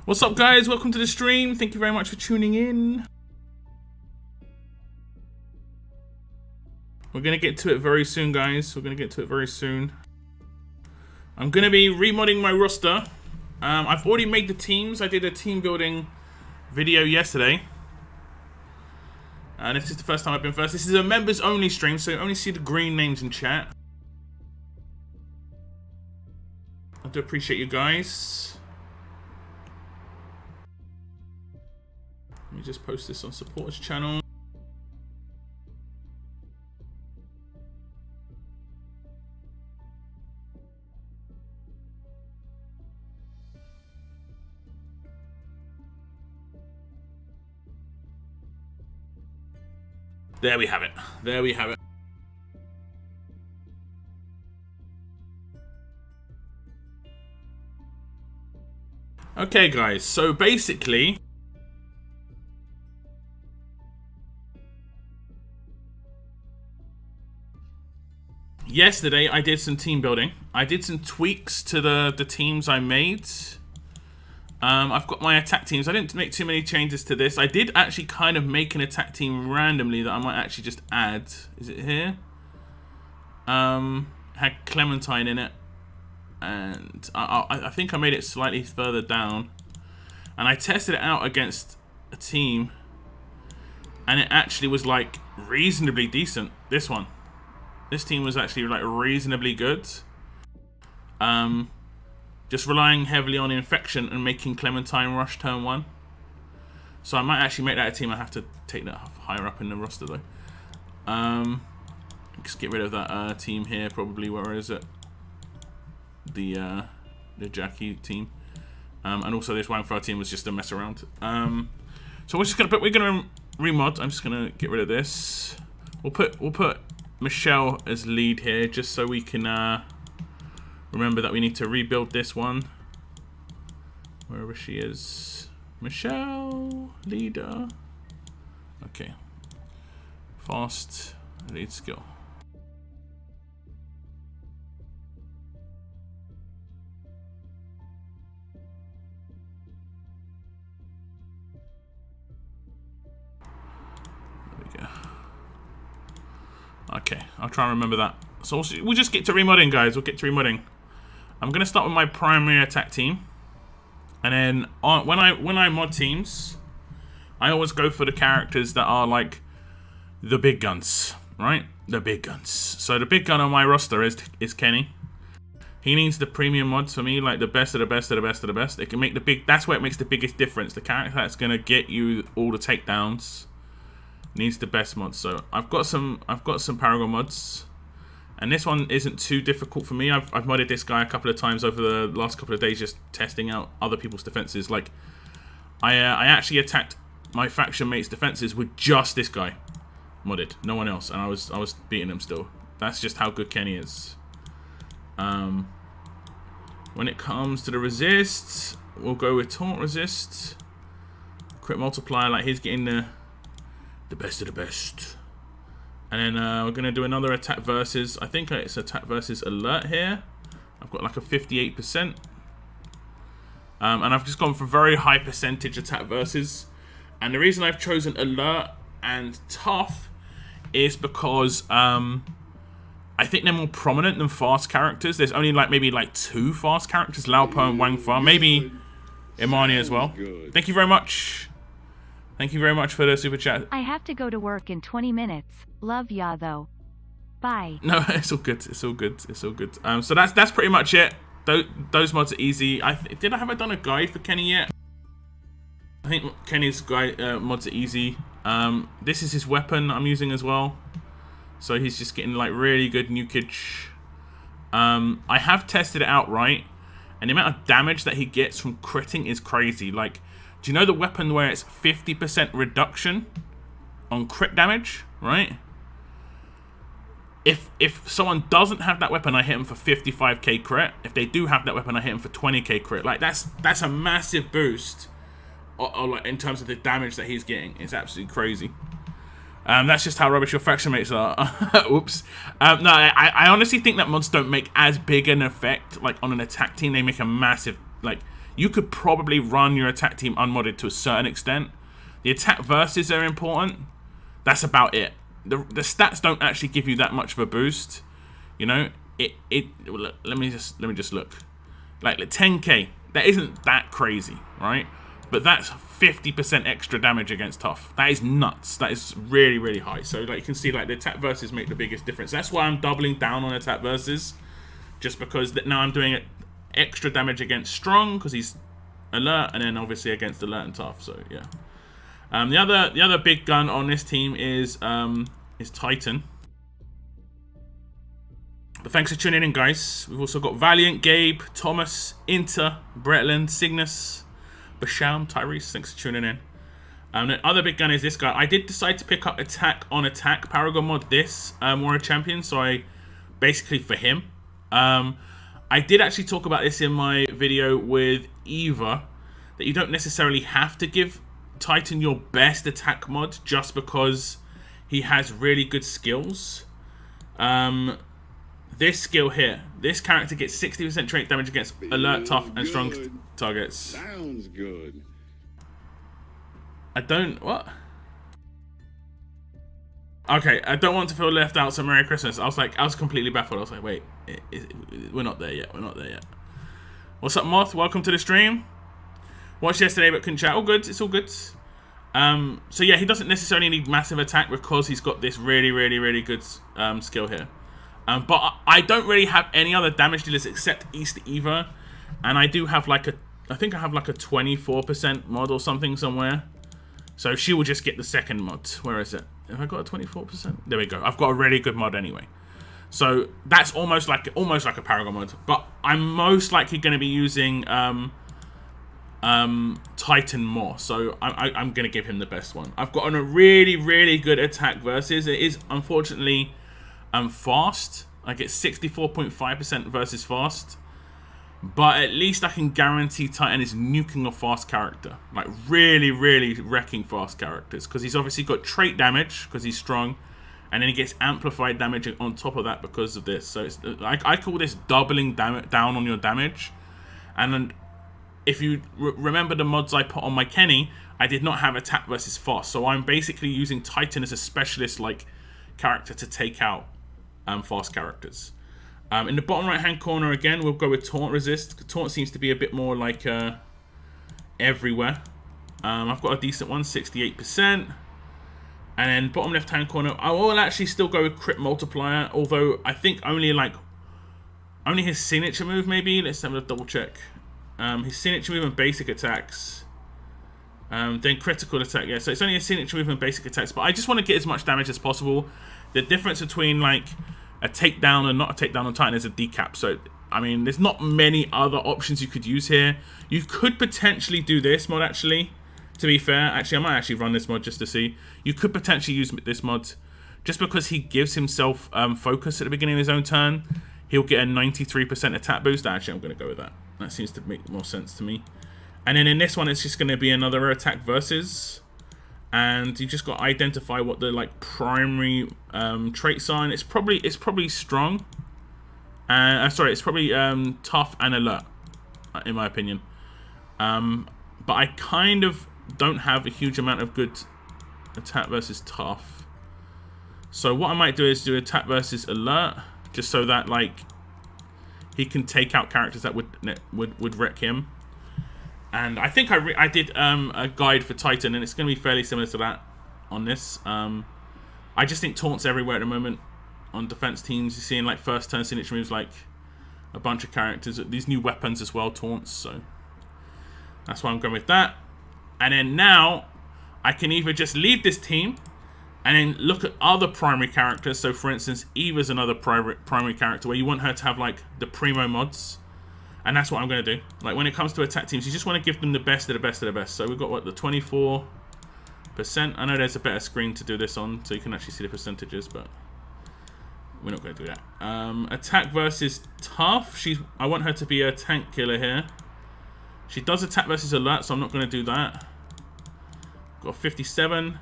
What's up, guys? Welcome to the stream. Thank you very much for tuning in. We're gonna get to it very soon, guys. We're gonna get to it very soon. I'm gonna be remodding my roster. I've already made the teams. I did a team building video yesterday. And if this is the first time I've been first, this is a members only stream, so you only see the green names in chat. I do appreciate you guys. Let me just post this on supporters channel. There we have it. There we have it. Okay, guys. So basically, yesterday I did some team building. I did some tweaks to the teams I made. I've got my attack teams. I didn't make too many changes to this. I did actually kind of make an attack team randomly that I might actually just add. Is it here? Had Clementine in it. And I think I made it slightly further down. And I tested it out against a team. And it actually was like reasonably decent. This one. This team was actually like reasonably good. Just relying heavily on infection and making Clementine rush turn 1. So I might actually make that a team. I have to take that higher up in the roster though. Just get rid of that team here probably. Where is it? The Jackie team. And also this Wangfar team was just a mess around. So we're gonna remod. I'm just gonna get rid of this. We'll put Michelle as lead here just so we can remember that we need to rebuild this one. Wherever she is. Michelle, leader. Okay. Fast, lead skill. There we go. Okay, I'll try and remember that. So we'll just get to remodding, guys. We'll get to remodding. I'm gonna start with my primary attack team, and then when I mod teams, I always go for the characters that are like the big guns, right? The big guns. So the big gun on my roster is Kenny. He needs the premium mods for me, like the best of the best of the best of the best. It can make the big. That's where it makes the biggest difference. The character that's gonna get you all the takedowns needs the best mods. So I've got some Paragon mods. And this one isn't too difficult for me. I've modded this guy a couple of times over the last couple of days, just testing out other people's defenses. Like, I actually attacked my faction mate's defenses with just this guy modded, no one else, and I was beating him still. That's just how good Kenny is. When it comes to the resists, we'll go with taunt resist, crit multiplier. Like he's getting the best of the best. And then we're going to do another attack versus, I think it's attack versus alert here. I've got like a 58%. And I've just gone for very high percentage attack versus. And the reason I've chosen alert and tough is because I think they're more prominent than fast characters. There's only like maybe like 2 fast characters, Laupo and Wangfar. Maybe Amani as well. Thank you very much. Thank you very much for the super chat. I have to go to work in 20 minutes. Love ya though. Bye. No, it's all good. It's all good. It's all good. So that's pretty much it. Those mods are easy. Did I have done a guide for Kenny yet? I think Kenny's guide mods are easy. This is his weapon I'm using as well. So he's just getting like really good nukage. I have tested it out right, and the amount of damage that he gets from critting is crazy. Like, do you know the weapon where it's 50% reduction on crit damage, right? If someone doesn't have that weapon, I hit them for 55k crit. If they do have that weapon, I hit them for 20k crit. Like that's a massive boost, or like in terms of the damage that he's getting. It's absolutely crazy. That's just how rubbish your faction mates are. Oops. No, I honestly think that mods don't make as big an effect like on an attack team. They make a massive, like, you could probably run your attack team unmodded to a certain extent. The attack versus are important. That's about it. The stats don't actually give you that much of a boost. You know, let me just look. Like 10k, that isn't that crazy, right? But that's 50% extra damage against tough. That is nuts. That is really, really high. So like you can see, like the attack versus make the biggest difference. That's why I'm doubling down on attack versus, just because now I'm doing it extra damage against strong because he's alert, and then obviously against alert and tough. So yeah. The other big gun on this team is Titan. But thanks for tuning in, guys. We've also got Valiant, Gabe, Thomas, Inter, Bretland, Cygnus, Basham, Tyrese. Thanks for tuning in. The other big gun is this guy. I did decide to pick up Attack on Attack Paragon mod this Warrior Champion, so I basically for him. I did actually talk about this in my video with Eva, that you don't necessarily have to give Titan your best attack mod just because he has really good skills. This skill here, this character gets 60% trait damage against alert, tough, and strong targets. Sounds good. What? Okay, I don't want to feel left out, so Merry Christmas. I was completely baffled. I was like, wait, we're not there yet. We're not there yet. What's up, Moth? Welcome to the stream. Watched yesterday but couldn't chat. All good. It's all good. So yeah, he doesn't necessarily need massive attack because he's got this really, really, really good skill here. But I don't really have any other damage dealers except East Eva, and I do have like I think I have like a 24% mod or something somewhere. So she will just get the second mod. Where is it? Have I got a 24%? There we go. I've got a really good mod anyway. So that's almost like a Paragon mod. But I'm most likely going to be using Titan more. So I'm going to give him the best one. I've got a really, really good attack versus. It is unfortunately fast. I get 64.5% versus fast, but at least I can guarantee Titan is nuking a fast character, like really, really wrecking fast characters, because he's obviously got trait damage because he's strong, and then he gets amplified damage on top of that because of this. So it's, I call this doubling down on your damage. And if you remember the mods I put on my Kenny, I did not have attack versus fast, so I'm basically using Titan as a specialist like character to take out fast characters. In the bottom right hand corner again, we'll go with Taunt Resist. Taunt seems to be a bit more like everywhere. I've got a decent one, 68%. And then bottom left hand corner, I will actually still go with Crit Multiplier, although I think only his signature move maybe. Let's have a double check. His signature move and basic attacks. Then critical attack, yeah. So it's only a signature move and basic attacks, but I just want to get as much damage as possible. The difference between like a takedown and not a takedown on Titan is a decap. So, I mean, there's not many other options you could use here. You could potentially do this mod, actually. To be fair, actually, I might actually run this mod just to see. You could potentially use this mod just because he gives himself focus at the beginning of his own turn. He'll get a 93% attack boost. Actually, I'm going to go with that. That seems to make more sense to me. And then in this one, it's just going to be another attack versus. And you just got to identify what the like primary traits are, and it's probably strong. Sorry, it's probably tough and alert, in my opinion. But I kind of don't have a huge amount of good attack versus tough. So what I might do is do attack versus alert, just so that like he can take out characters that would wreck him. And I think I did a guide for Titan, and it's going to be fairly similar to that on this. I just think Taunt's everywhere at the moment on defense teams. You're seeing like first turn signature moves, like a bunch of characters. These new weapons as well, Taunts. So that's why I'm going with that. And then now I can either just leave this team and then look at other primary characters. So for instance, Eva's another primary character where you want her to have like the primo mods. And that's what I'm going to do. Like when it comes to attack teams, you just want to give them the best of the best of the best. So we've got what, the 24%. I know there's a better screen to do this on, so you can actually see the percentages, but we're not going to do that. Attack versus tough. I want her to be a tank killer here. She does attack versus alert, so I'm not going to do that. Got 57,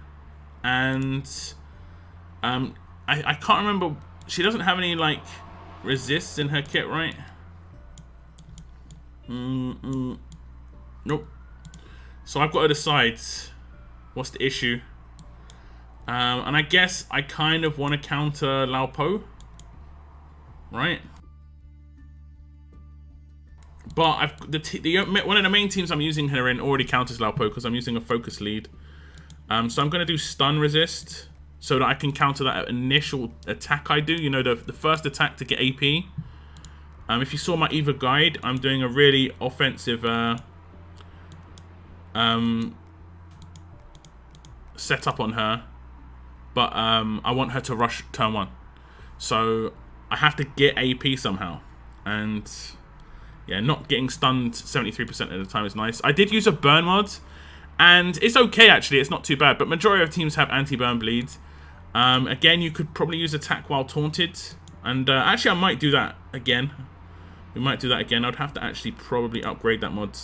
and I can't remember. She doesn't have any like resists in her kit, right? Nope. So I've got to decide what's the issue. And I guess I kind of want to counter Lao Po. Right? But one of the main teams I'm using her in already counters Lao Po because I'm using a focus lead. So I'm going to do stun resist so that I can counter that initial attack I do. You know, the first attack to get AP. If you saw my Eva guide, I'm doing a really offensive setup on her. But I want her to rush turn 1. So I have to get AP somehow. And yeah, not getting stunned 73% of the time is nice. I did use a burn mod. And it's okay, actually. It's not too bad. But majority of teams have anti-burn bleed. Again, you could probably use attack while taunted. And actually, I might do that again. We might do that again. I'd have to actually probably upgrade that mod.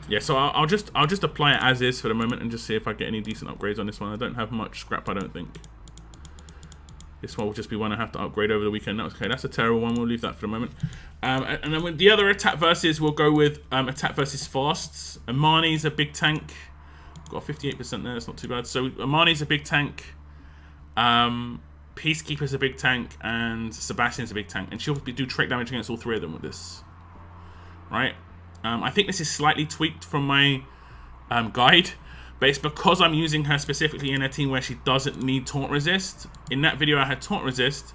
Yeah, so I'll just apply it as is for the moment and just see if I get any decent upgrades on this one. I don't have much scrap, I don't think. This one will just be one I have to upgrade over the weekend. Okay, that's a terrible one. We'll leave that for the moment. And then with the other attack versus, we'll go with attack versus fasts. Amani's a big tank. Got 58% there. That's not too bad. So Amani's a big tank. Peacekeeper's a big tank. And Sebastian's a big tank. And she'll do trait damage against all 3 of them with this. Right? I think this is slightly tweaked from my guide. But it's because I'm using her specifically in a team where she doesn't need taunt resist. In that video I had taunt resist.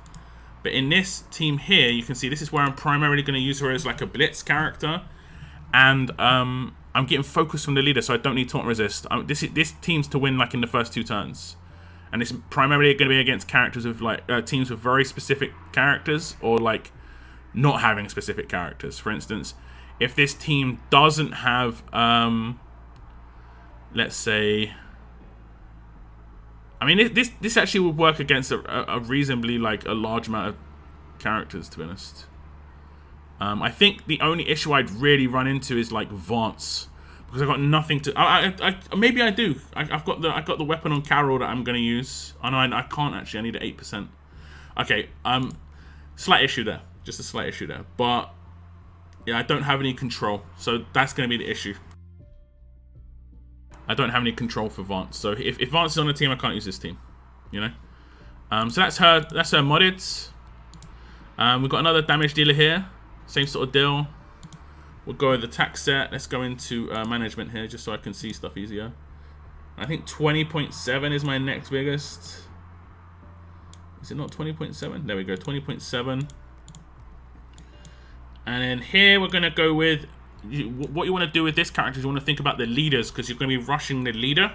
But in this team here, you can see this is where I'm primarily going to use her as like a blitz character. And I'm getting focus from the leader, so I don't need taunt resist. This team's to win like in the first 2 turns. And it's primarily going to be against characters with like teams with very specific characters. Or like not having specific characters. For instance, if this team doesn't have... let's say, I mean, this actually would work against a reasonably like a large amount of characters, to be honest. I think the only issue I'd really run into is like Vance, because I've got nothing to. Maybe I do. I've got the weapon on Carol that I'm going to use. Oh no, I can't actually. I need 8%. Okay, slight issue there, just a slight issue there. But yeah, I don't have any control, so that's going to be the issue. I don't have any control for Vance. So if Vance is on the team, I can't use this team. You know? So that's her modded. We've got another damage dealer here. Same sort of deal. We'll go with the attack set. Let's go into management here just so I can see stuff easier. I think 20.7 is my next biggest. Is it not 20.7? There we go, 20.7. And then here we're going to go with... what you want to do with this character is you want to think about the leaders, because you're going to be rushing the leader,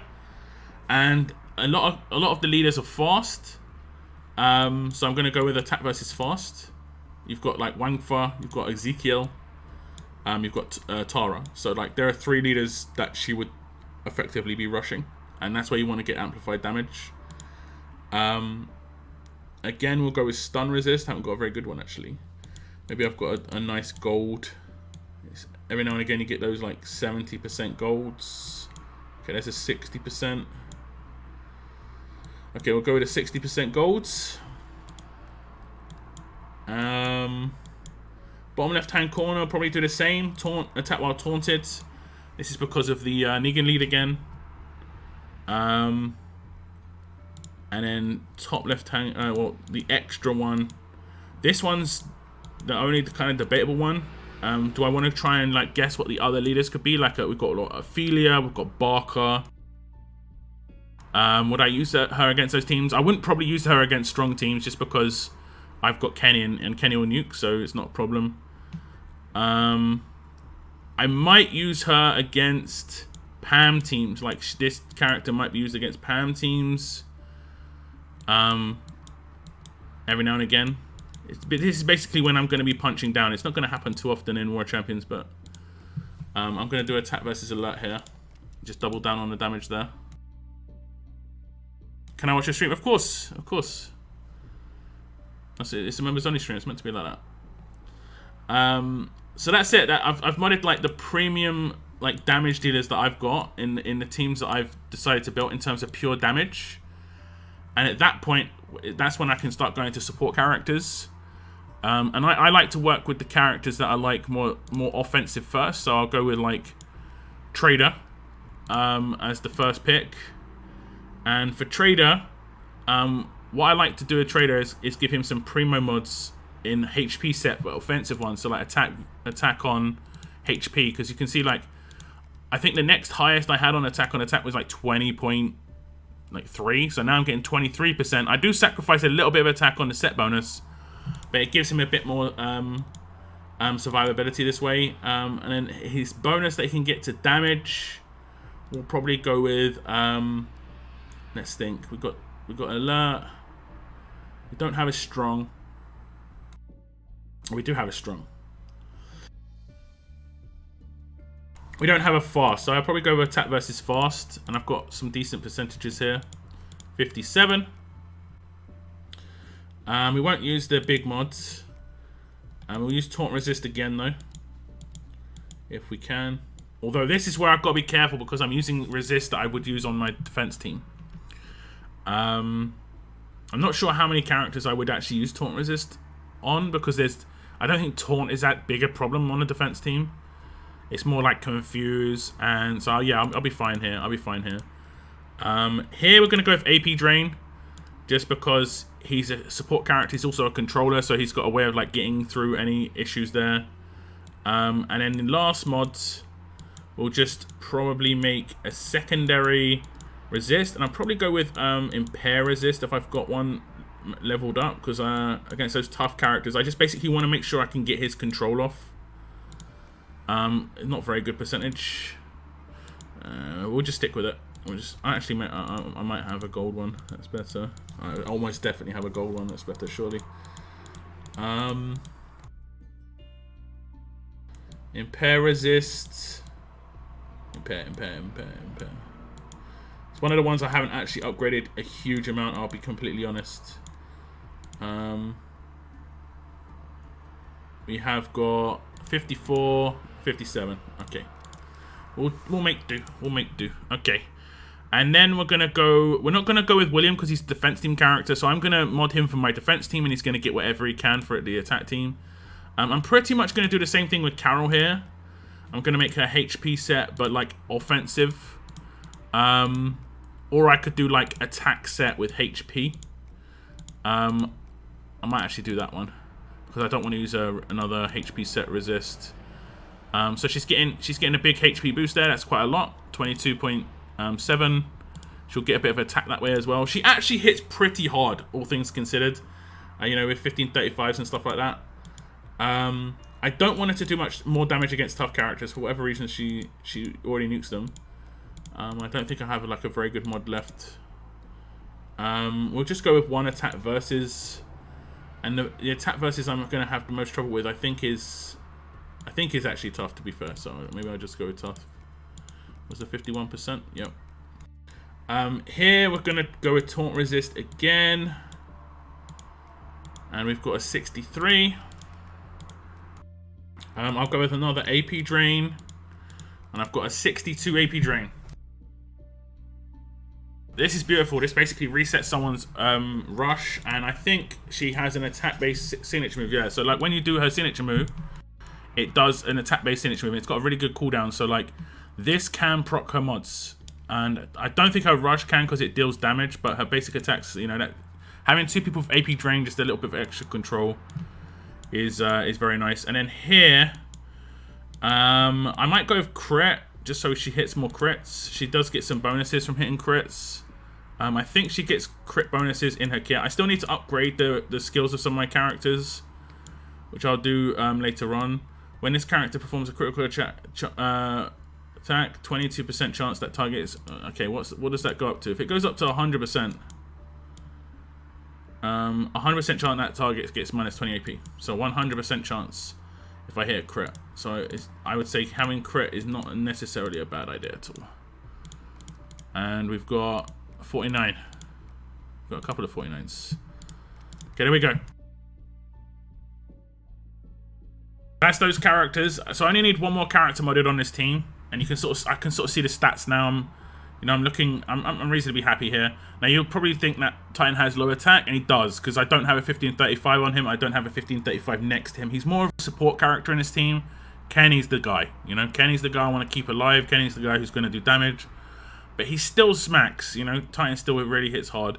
and a lot of the leaders are fast. So I'm going to go with attack versus fast. You've got like Wangfa, you've got Ezekiel, you've got Tara. So like there are 3 leaders that she would effectively be rushing, and that's where you want to get amplified damage. Again, we'll go with stun resist. Haven't got a very good one actually. Maybe I've got a nice gold. Every now and again you get those like 70% golds. Okay, there's a 60%. Okay, we'll go with a 60% golds. Bottom left hand corner, I'll probably do the same. Taunt, attack while taunted. This is because of the Negan lead again. And then top left hand, well, the extra one. This one's the only kind of debatable one. Do I want to try and like guess what the other leaders could be? Like we've got a lot of Ophelia, we've got Barker. Would I use her against those teams? I wouldn't probably use her against strong teams just because I've got Kenny and Kenny will nuke, so it's not a problem. I might use her against Pam teams. Like this character might be used against Pam teams. Every now and again. This is basically when I'm going to be punching down. It's not going to happen too often in War Champions, but I'm going to do attack versus alert here. Just double down on the damage there. Can I watch your stream? Of course, of course. It's a members only stream. It's meant to be like that. So that's it. I've modded like the premium like damage dealers that I've got in the teams that I've decided to build in terms of pure damage. And at that point, that's when I can start going to support characters. And I like to work with the characters that are like more offensive first. So I'll go with like Trader as the first pick. And for Trader, what I like to do with Trader is give him some primo mods in HP set, but offensive ones. So like attack on HP, because you can see like I think the next highest I had on attack was like 20.3. So now I'm getting 23%. I do sacrifice a little bit of attack on the set bonus, but it gives him a bit more survivability this way. And then his bonus that he can get to damage, we'll probably go with. Let's think. We got alert. We don't have a strong. We do have a strong. We don't have a fast, so I'll probably go with attack versus fast, and I've got some decent percentages here. 57. We won't use the big mods. We'll use taunt resist again though, if we can. Although this is where I've got to be careful because I'm using resist that I would use on my defense team. I'm not sure how many characters I would actually use taunt resist on, because I don't think taunt is that big a problem on a defense team. It's more like confuse, and so yeah, I'll be fine here. Here we're gonna go with AP drain, just because he's a support character. He's also a controller, so he's got a way of like getting through any issues there. And then in last mods, we'll just probably make a secondary resist, and I'll probably go with impair resist if I've got one leveled up, because against those tough characters, I just basically want to make sure I can get his control off. Not very good percentage. We'll just stick with it. I might have a gold one. That's better. I almost definitely have a gold one. That's better, surely. Impair resist. Impair. It's one of the ones I haven't actually upgraded a huge amount, I'll be completely honest. We have got 54, 57. Okay. We'll make do. Okay. And then we're not gonna go with William because he's a defense team character, so I'm gonna mod him for my defense team, and he's gonna get whatever he can for the attack team. I'm pretty much gonna do the same thing with Carol here. I'm gonna make her HP set, but like offensive. Or I could do like attack set with HP. I might actually do that one because I don't want to use another HP set resist. So she's getting a big HP boost there. That's quite a lot. 22.7. She'll get a bit of attack that way as well. She actually hits pretty hard, all things considered. You know, with 1535s and stuff like that. I don't want her to do much more damage against tough characters for whatever reason. She already nukes them. I don't think I have like a very good mod left. We'll just go with one attack versus, and the attack versus I'm going to have the most trouble with. I think is actually tough, to be fair. So maybe I'll just go with tough. Was the 51%? Yep. Here we're going to go with taunt resist again, and we've got a 63. I'll go with another AP drain, and I've got a 62 AP drain. This is beautiful. This basically resets someone's rush, and I think she has an attack-based signature move. Yeah, so like when you do her signature move, it does an attack-based signature move. It's got a really good cooldown, so like this can proc her mods, and I don't think her rush can because it deals damage, but her basic attacks, you know, that having two people with AP drain, just a little bit of extra control, is very nice. And then here, I might go with crit, just so she hits more crits. She does get some bonuses from hitting crits. I think she gets crit bonuses in her kit. I still need to upgrade the skills of some of my characters, which I'll do later on. When this character performs a critical attack, 22% chance that target is... okay, what does that go up to? If it goes up to 100%, 100% chance that target gets minus 20 AP. So 100% chance if I hit a crit. So I would say having crit is not necessarily a bad idea at all. And we've got 49. We've got a couple of 49s. Okay, there we go. That's those characters. So I only need one more character modded on this team, and you can I can sort of see the stats now. I'm You know, I'm reasonably happy here. Now, you'll probably think that Titan has low attack, and he does, because I don't have a 1535 on him. I don't have a 1535 next to him. He's more of a support character in his team. Kenny's the guy, you know. Kenny's the guy I want to keep alive. Kenny's the guy who's going to do damage. But he still smacks, you know. Titan still really hits hard.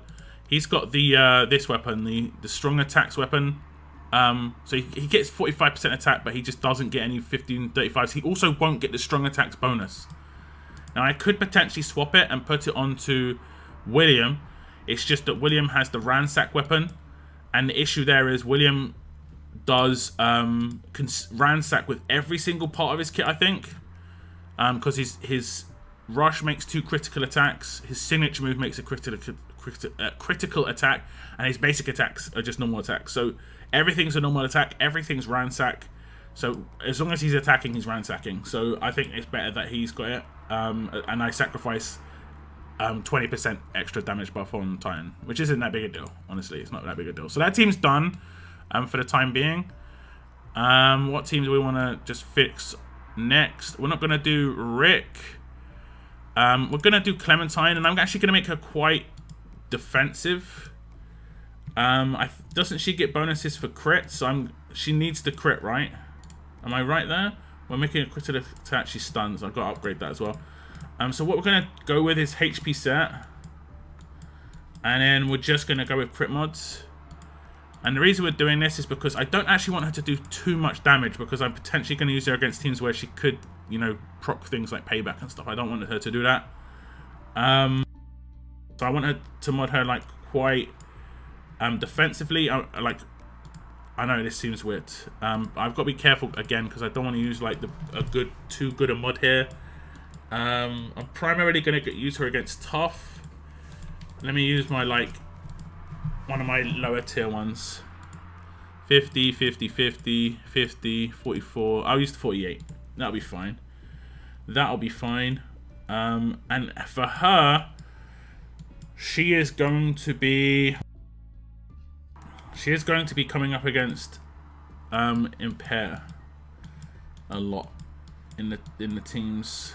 He's got the this weapon, the strong attacks weapon. So he gets 45% attack, but he just doesn't get any 1535s. He also won't get the strong attacks bonus. Now, I could potentially swap it and put it onto William. It's just that William has the ransack weapon. And the issue there is William does ransack with every single part of his kit, I think. Because his rush makes 2 critical attacks. His signature move makes a critical attack. And his basic attacks are just normal attacks. So everything's a normal attack. Everything's ransack. So as long as he's attacking, he's ransacking. So I think it's better that he's got it. And I sacrifice 20% extra damage buff on Titan, which isn't that big a deal. Honestly, it's not that big a deal. So that team's done for the time being. What team do we want to just fix next? We're not going to do Rick. We're going to do Clementine, and I'm actually going to make her quite defensive. Doesn't she get bonuses for crits? So she needs the crit, right? Am I right there? We're making a critical attack. She stuns. I've got to upgrade that as well. So what we're going to go with is HP set. And then we're just going to go with crit mods. And the reason we're doing this is because I don't actually want her to do too much damage, because I'm potentially going to use her against teams where she could, you know, proc things like payback and stuff. I don't want her to do that. So I want her to mod her like quite defensively. I know this seems weird. I've got to be careful again, because I don't want to use like too good a mod here. I'm primarily going to use her against tough. Let me use my one of my lower tier ones. 50, 50, 50, 50, 44. I'll use the 48. That'll be fine. That'll be fine. And for her, she is going to be coming up against Impair a lot in the teams.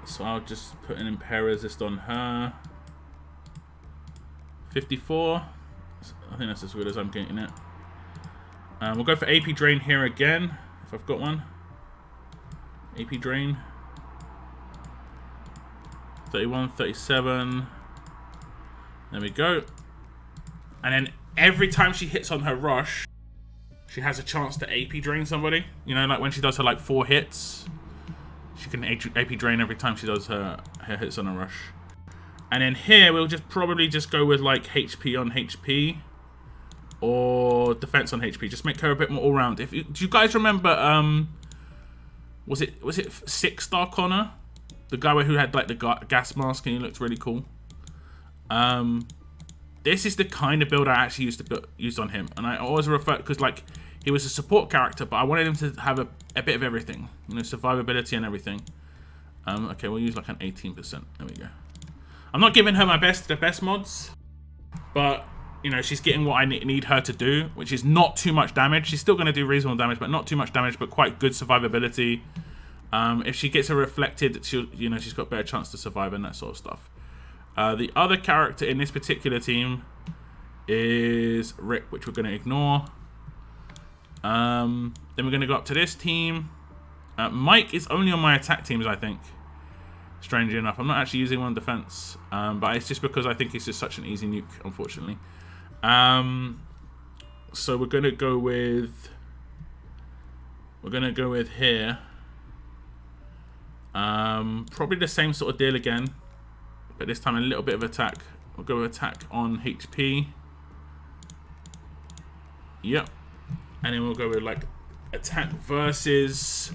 So I'll just put an Impair resist on her. 54. I think that's as good as I'm getting it. We'll go for AP Drain here again, if I've got one. AP Drain. 31, 37. There we go. And then every time she hits on her rush, she has a chance to AP Drain somebody. You know, like when she does her like 4 hits, she can AP Drain every time she does her hits on a rush. And then here, we'll probably just go with like HP on HP. Or defense on HP. Just make her a bit more all-round. Do you guys remember, was it 6-star Connor? The guy who had like the gas mask and he looked really cool. This is the kind of build I actually used on him. And I always refer, because like, he was a support character, but I wanted him to have a bit of everything. You know, survivability and everything. Okay, we'll use like an 18%. There we go. I'm not giving her the best mods. But, you know, she's getting what I need her to do, which is not too much damage. She's still going to do reasonable damage, but not too much damage, but quite good survivability. If she gets a reflected, she's got a better chance to survive and that sort of stuff. The other character in this particular team is Rick, which we're going to ignore. Then we're going to go up to this team. Mike is only on my attack teams, I think. Strangely enough, I'm not actually using one on defense, but it's just because I think it's just such an easy nuke, unfortunately. So we're going to go with here. Probably the same sort of deal again, but this time a little bit of attack. We'll go with attack on HP. Yep. And then we'll go with like attack versus.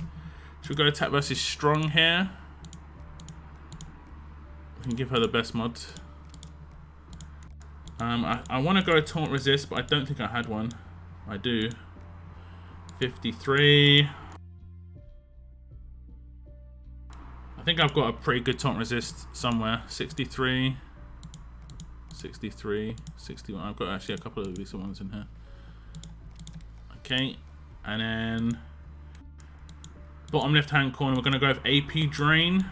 Should we go attack versus strong here? We can give her the best mod. I want to go taunt resist, but I don't think I had one. I do. 53. I think I've got a pretty good taunt resist somewhere. 63. 63. 61. I've got actually a couple of decent ones in here. Okay. And then Bottom left-hand corner, we're going to go with AP Drain.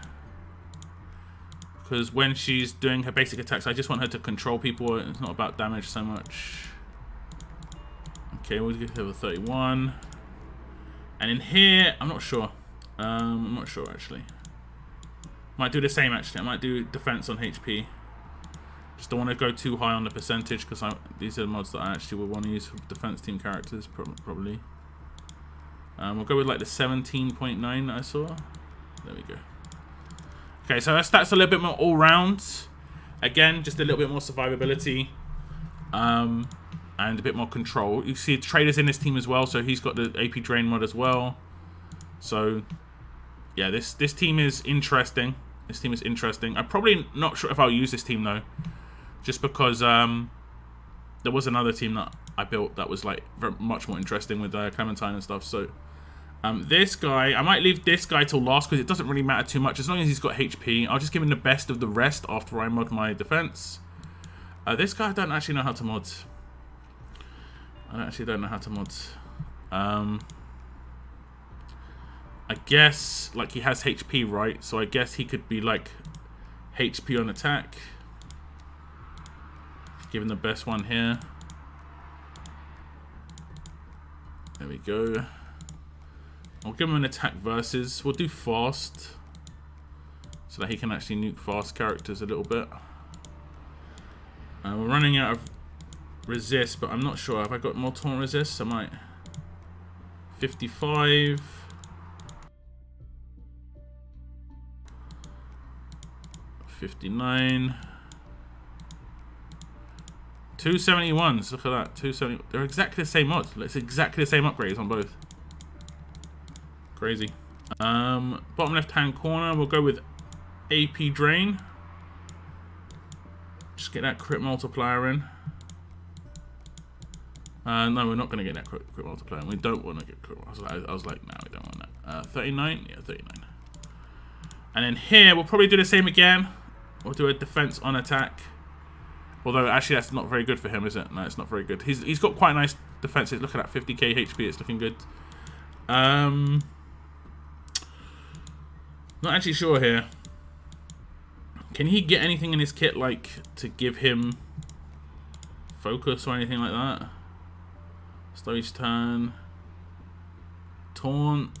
Because when she's doing her basic attacks, I just want her to control people. It's not about damage so much. Okay, we'll give her a 31. And in here, I'm not sure. I'm not sure, actually. Might do the same, actually. I might do defense on HP. Just don't want to go too high on the percentage, because these are the mods that I actually would want to use for defense team characters, probably. We'll go with like the 17.9 that I saw. There we go. Okay, so that's a little bit more all-round. Again, just a little bit more survivability. And a bit more control. You see Trader's in this team as well, so he's got the AP Drain mod as well. So, yeah, this team is interesting. This team is interesting. I'm probably not sure if I'll use this team, though. Just because there was another team that I built that was like much more interesting with Clementine and stuff. So, this guy, I might leave this guy till last because it doesn't really matter too much. As long as he's got HP, I'll just give him the best of the rest after I mod my defense. This guy, I don't actually know how to mod. I actually don't know how to mod. I guess, like, he has HP, right? So I guess he could be, like, HP on attack. Give him the best one here. There we go. I'll give him an attack versus. We'll do fast. So that he can actually nuke fast characters a little bit. We're running out of resist, but I'm not sure. Have I got more taunt resist? I might. 55. 59. 271s. Look at that. 270. They're exactly the same mod. It's exactly the same upgrades on both. Crazy. Bottom left hand corner, we'll go with AP Drain. Just get that crit multiplier in. No, we're not going to get that crit multiplier. We don't want to get crit. I was like, no, we don't want that. 39? Yeah, 39. And then here, we'll probably do the same again. We'll do a defense on attack. Although, actually, that's not very good for him, is it? No, it's not very good. He's got quite nice defenses. Look at that, 50k HP. It's looking good. Not actually sure here. Can he get anything in his kit, like, to give him focus or anything like that? Slow each turn. Taunt.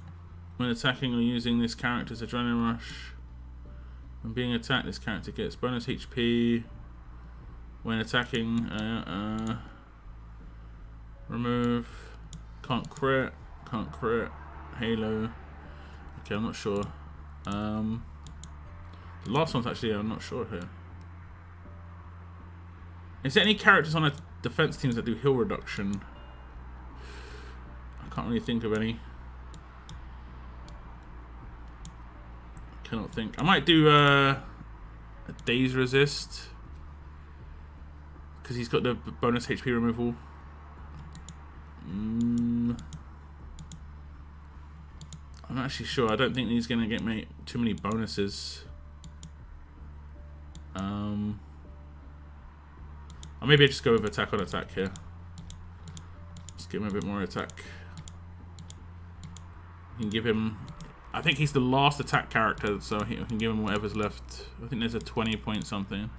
When attacking or using this character's adrenaline rush. When being attacked, this character gets bonus HP. When attacking, remove. Can't crit. Can't crit. Halo. Okay, I'm not sure. The last one's actually, I'm not sure here. Is there any characters on a defense teams that do heal reduction? I can't really think of any. Cannot think. I might do a Daze Resist. Because he's got the bonus HP removal. I'm not actually sure. I don't think he's going to get me too many bonuses. Or maybe I just go with attack on attack here. Just give him a bit more attack. You can give him... I think he's the last attack character, so we can give him whatever's left. I think there's a 20 point something.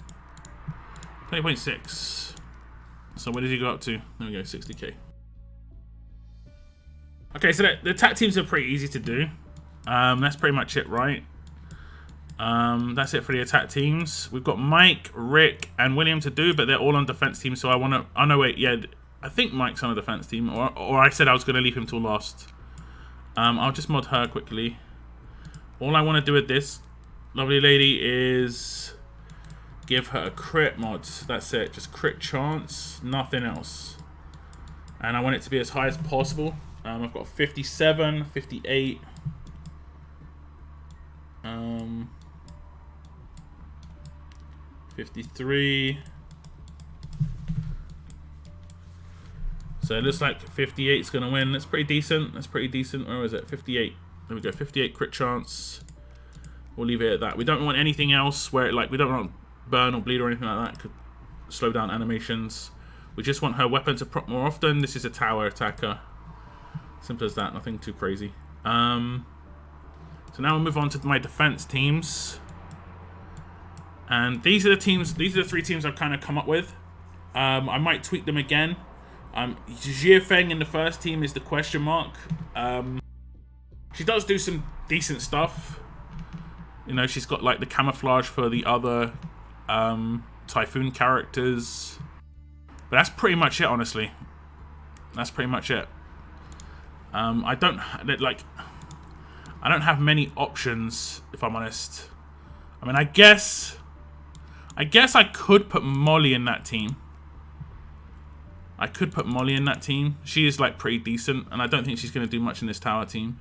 20.6. So what does he go up to? There we go, 60k. Okay, so the attack teams are pretty easy to do. That's pretty much it, right? That's it for the attack teams. We've got Mike, Rick, and William to do, but they're all on defense team. So I want to... Oh, no, wait. Yeah, I think Mike's on a defense team. Or I said I was going to leave him till last. I'll just mod her quickly. All I want to do with this lovely lady is give her a crit mod. That's it. Just crit chance. Nothing else. And I want it to be as high as possible. I've got 57, 58. 53. So it looks like 58 is going to win. That's pretty decent. That's pretty decent. Where is it? 58. There we go. 58 crit chance. We'll leave it at that. We don't want anything else where, like, we don't want burn or bleed or anything like that. It could slow down animations. We just want her weapon to proc more often. This is a tower attacker. Simple as that. Nothing too crazy. So now we'll move on to my defense teams. And these are the teams, these are the 3 teams I've kind of come up with. I might tweak them again. Jiafeng in the first team is the question mark. She does do some decent stuff. You know, she's got like the camouflage for the other Typhoon characters. But that's pretty much it, honestly. That's pretty much it. I don't have many options, if I'm honest. I mean, I guess I could put Molly in that team. I could put Molly in that team. She is like pretty decent, and I don't think she's going to do much in this tower team.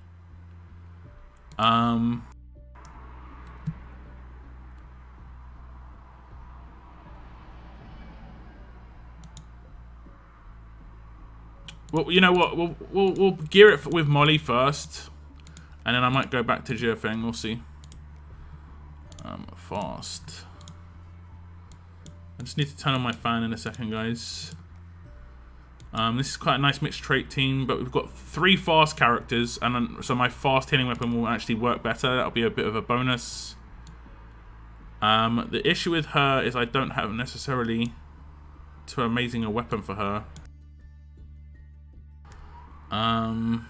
Well, you know what? We'll gear it with Molly first, and then I might go back to Jiafeng. We'll see. Fast. I just need to turn on my fan in a second, guys. This is quite a nice mixed trait team, but we've got 3 fast characters, and so my fast healing weapon will actually work better. That'll be a bit of a bonus. The issue with her is I don't have necessarily too amazing a weapon for her. I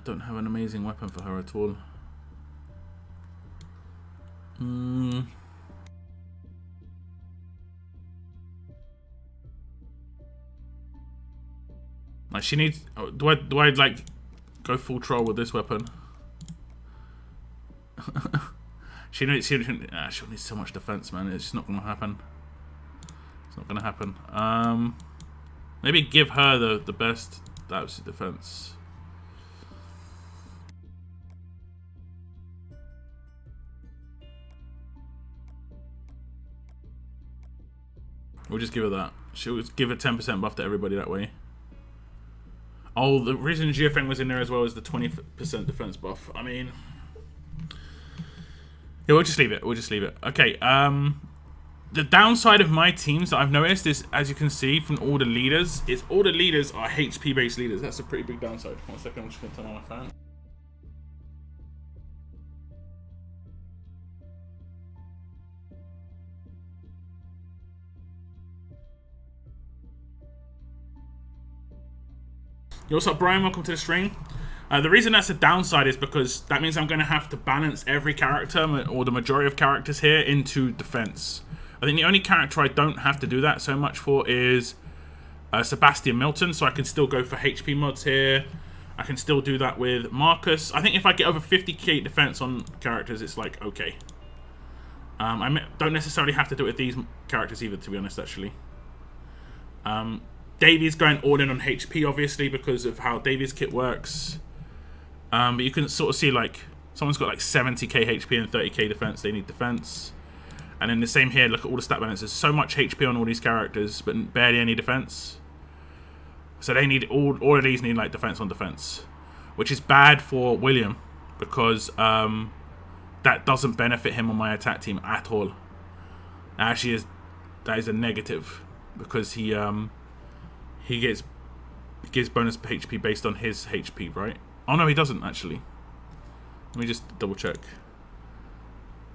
don't have an amazing weapon for her at all. Like she needs. Do I like go full troll with this weapon? she'll need so much defense, man. It's just not gonna happen. It's not gonna happen. Maybe give her the best absolute defense. We'll just give her that. She'll give a 10% buff to everybody that way. Oh, the reason Jiafeng was in there as well is the 20% defense buff. I mean, yeah, we'll just leave it. We'll just leave it. Okay. The downside of my teams that I've noticed is, as you can see from all the leaders, is all the leaders are HP based leaders. That's a pretty big downside. 1 second, I'm just gonna turn on my fan. Yo, what's up, Brian? Welcome to the stream. The reason that's a downside is because that means I'm going to have to balance every character, or the majority of characters here, into defense. I think the only character I don't have to do that so much for is Sebastian Milton, so I can still go for HP mods here. I can still do that with Marcus. I think if I get over 50k defense on characters, it's like, okay. I don't necessarily have to do it with these characters either, to be honest, actually. Davy's going all in on HP, obviously, because of how Davy's kit works. But you can sort of see, like, someone's got like 70k HP and 30k defense. They need defense. And then the same here, look at all the stat balances. So much HP on all these characters, but barely any defense. So they need, all of these need like defense on defense. Which is bad for William, because that doesn't benefit him on my attack team at all. Actually, that is a negative, because he gives bonus HP based on his HP, right? Oh no, he doesn't actually. Let me just double check.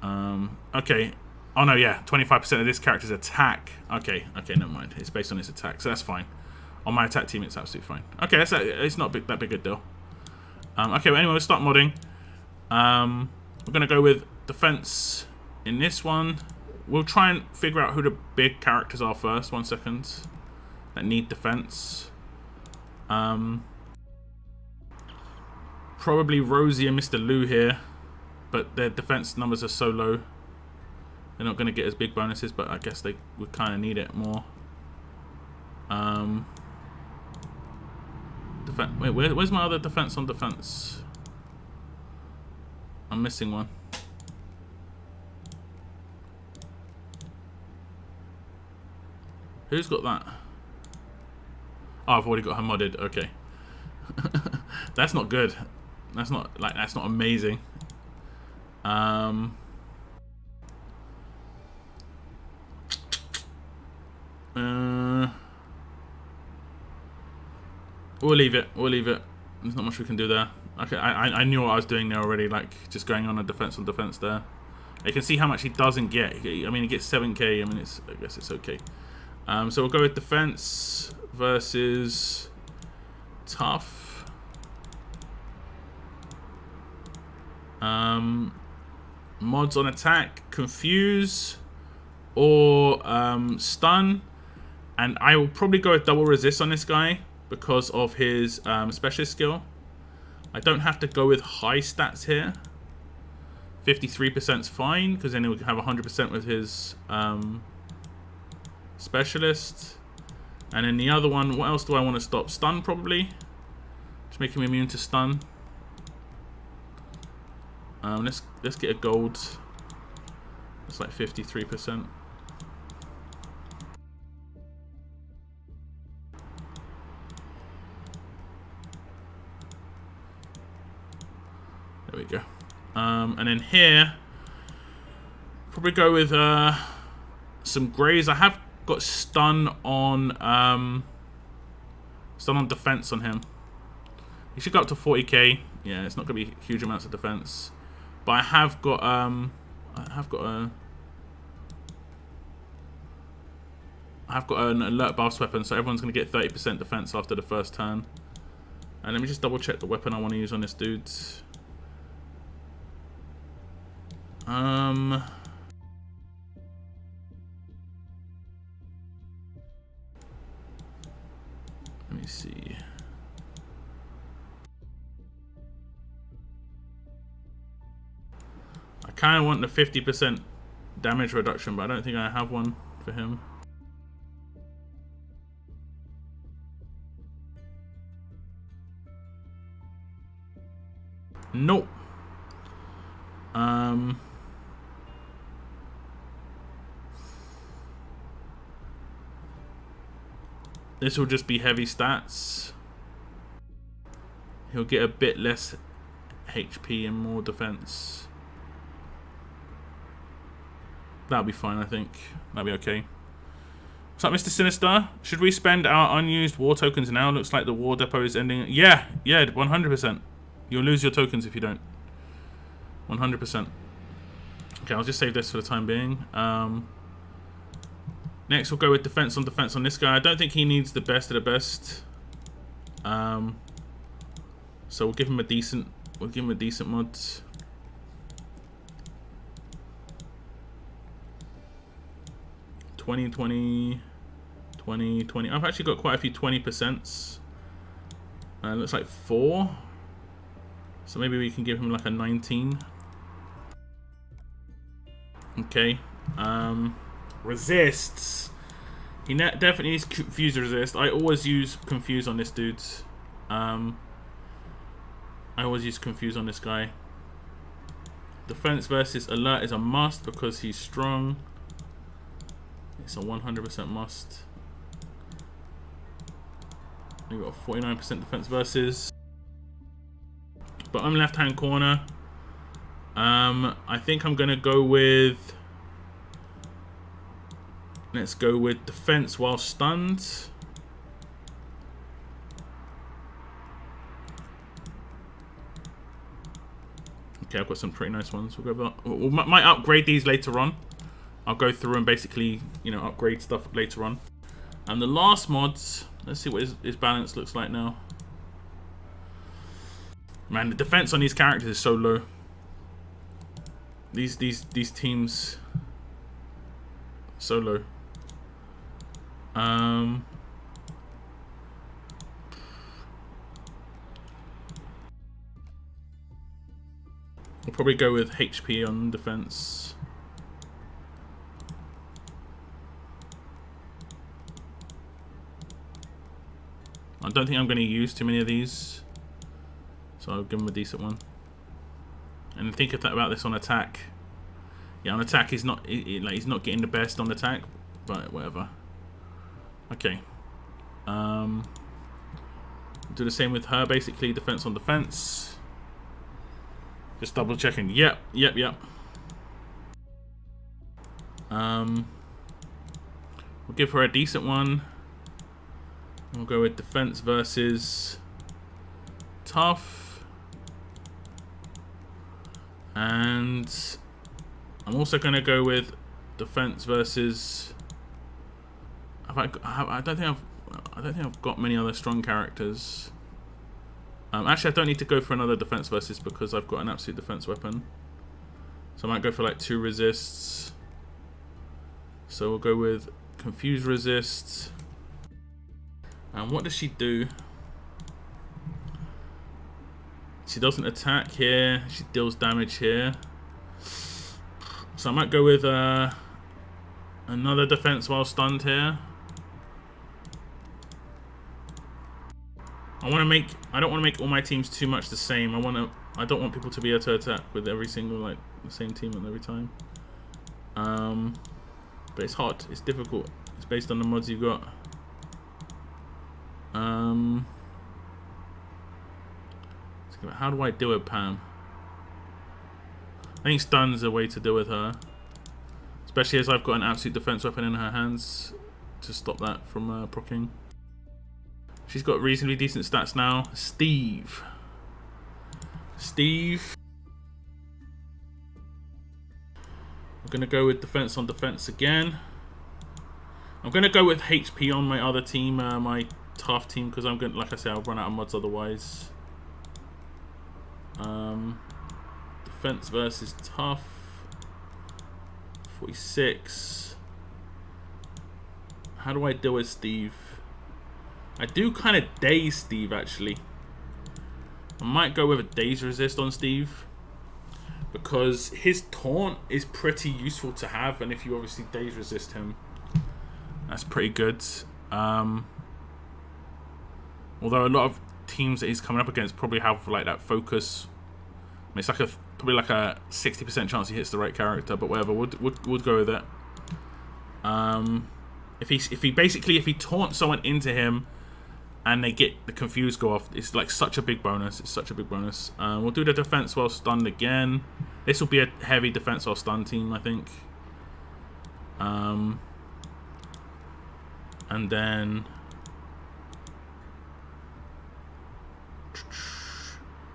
Okay. Oh no, yeah, 25% of this character's attack. Okay, never mind. It's based on his attack, so that's fine. On my attack team, it's absolutely fine. Okay, it's not that big a deal. Okay, well, anyway, we'll start modding. We're gonna go with defense in this one. We'll try and figure out who the big characters are first. 1 second. That need defense. Probably Rosie and Mr. Lou here, but their defense numbers are so low. They're not going to get as big bonuses, but I guess they would kind of need it more. Wait, where's my other defense on defense? I'm missing one. Who's got that? Oh, I've already got her modded. Okay. That's not good. That's not amazing. We'll leave it. We'll leave it. There's not much we can do there. Okay, I knew what I was doing there already, like just going on defense there. You can see how much he doesn't get. I mean, he gets 7k. I mean, I guess it's okay. So we'll go with defense versus tough. Mods on attack, confuse, or stun. And I will probably go with double resist on this guy because of his specialist skill. I don't have to go with high stats here. 53% is fine, because then he'll have 100% with his specialist. And then the other one, what else do I want to stop? Stun, probably. Just make him immune to stun. Let's get a gold. It's like 53%. There we go. And then here, probably go with some greys. I have got stun on defense on him. He should go up to 40k. Yeah, it's not gonna be huge amounts of defense, but I have got an alert buffs weapon, so everyone's gonna get 30% defense after the first turn. And let me just double check the weapon I want to use on this dude. Let me see. I kind of want the 50% damage reduction, but I don't think I have one for him. Nope. This will just be heavy stats. He'll get a bit less HP and more defense. That'll be fine, I think. That'll be okay. What's up, Mr. Sinister? Should we spend our unused war tokens now? Looks like the war depot is ending. Yeah, 100%. You'll lose your tokens if you don't. 100%. Okay, I'll just save this for the time being. Next, we'll go with defense on this guy. I don't think he needs the best of the best. So we'll give him a decent. Mod. $20, $20, $20. I've actually got quite a few 20%. Looks like 4. So maybe we can give him like a 19. Okay. Resists. He definitely needs confuse resist. I always use confuse on this dude. I always use confuse on this guy. Defense versus alert is a must because he's strong. It's a 100% must. We've got a 49% defense versus. Bottom left hand corner. I think I'm gonna go with. Let's go with defense while stunned. Okay, I've got some pretty nice ones. We'll go. We might upgrade these later on. I'll go through and basically, upgrade stuff later on. And the last mods. Let's see what his balance looks like now. Man, the defense on these characters is so low. These teams, so low. We'll probably go with HP on defense. I don't think I'm going to use too many of these, so I'll give him a decent one. And think about this on attack. Yeah, on attack he's not he's not getting the best on attack, but whatever. Okay. Do the same with her, basically defense on defense. Just double checking. Yep. We'll give her a decent one. We'll go with defense versus tough. And I'm also going to go with defense versus... I don't think I've got many other strong characters. Actually, I don't need to go for another defense versus because I've got an absolute defense weapon. So I might go for like 2 resists. So we'll go with confuse resist. And what does she do? She doesn't attack here. She deals damage here. So I might go with another defense while stunned here. I don't want to make all my teams too much the same. I don't want people to be able to attack with every single, like, the same team every time. But it's hard. It's difficult. It's based on the mods you've got. How do I deal with Pam? I think stun's a way to deal with her, especially as I've got an absolute defense weapon in her hands to stop that from proccing. She's got reasonably decent stats now. Steve. I'm gonna go with defense on defense again. I'm gonna go with HP on my other team, my tough team, because I'm gonna, like I said, I'll run out of mods otherwise. Defense versus tough. 46. How do I deal with Steve? I do kind of daze Steve, actually. I might go with a daze resist on Steve, because his taunt is pretty useful to have, and if you obviously daze resist him, that's pretty good. Although a lot of teams that he's coming up against probably have like that focus. I mean, it's like probably like a 60% chance he hits the right character, but whatever, we'll go with it. If he taunts someone into him and they get the confuse go off, it's like such a big bonus. It's such a big bonus. We'll do the defense while stunned again. This will be a heavy defense while stunned team, I think. And then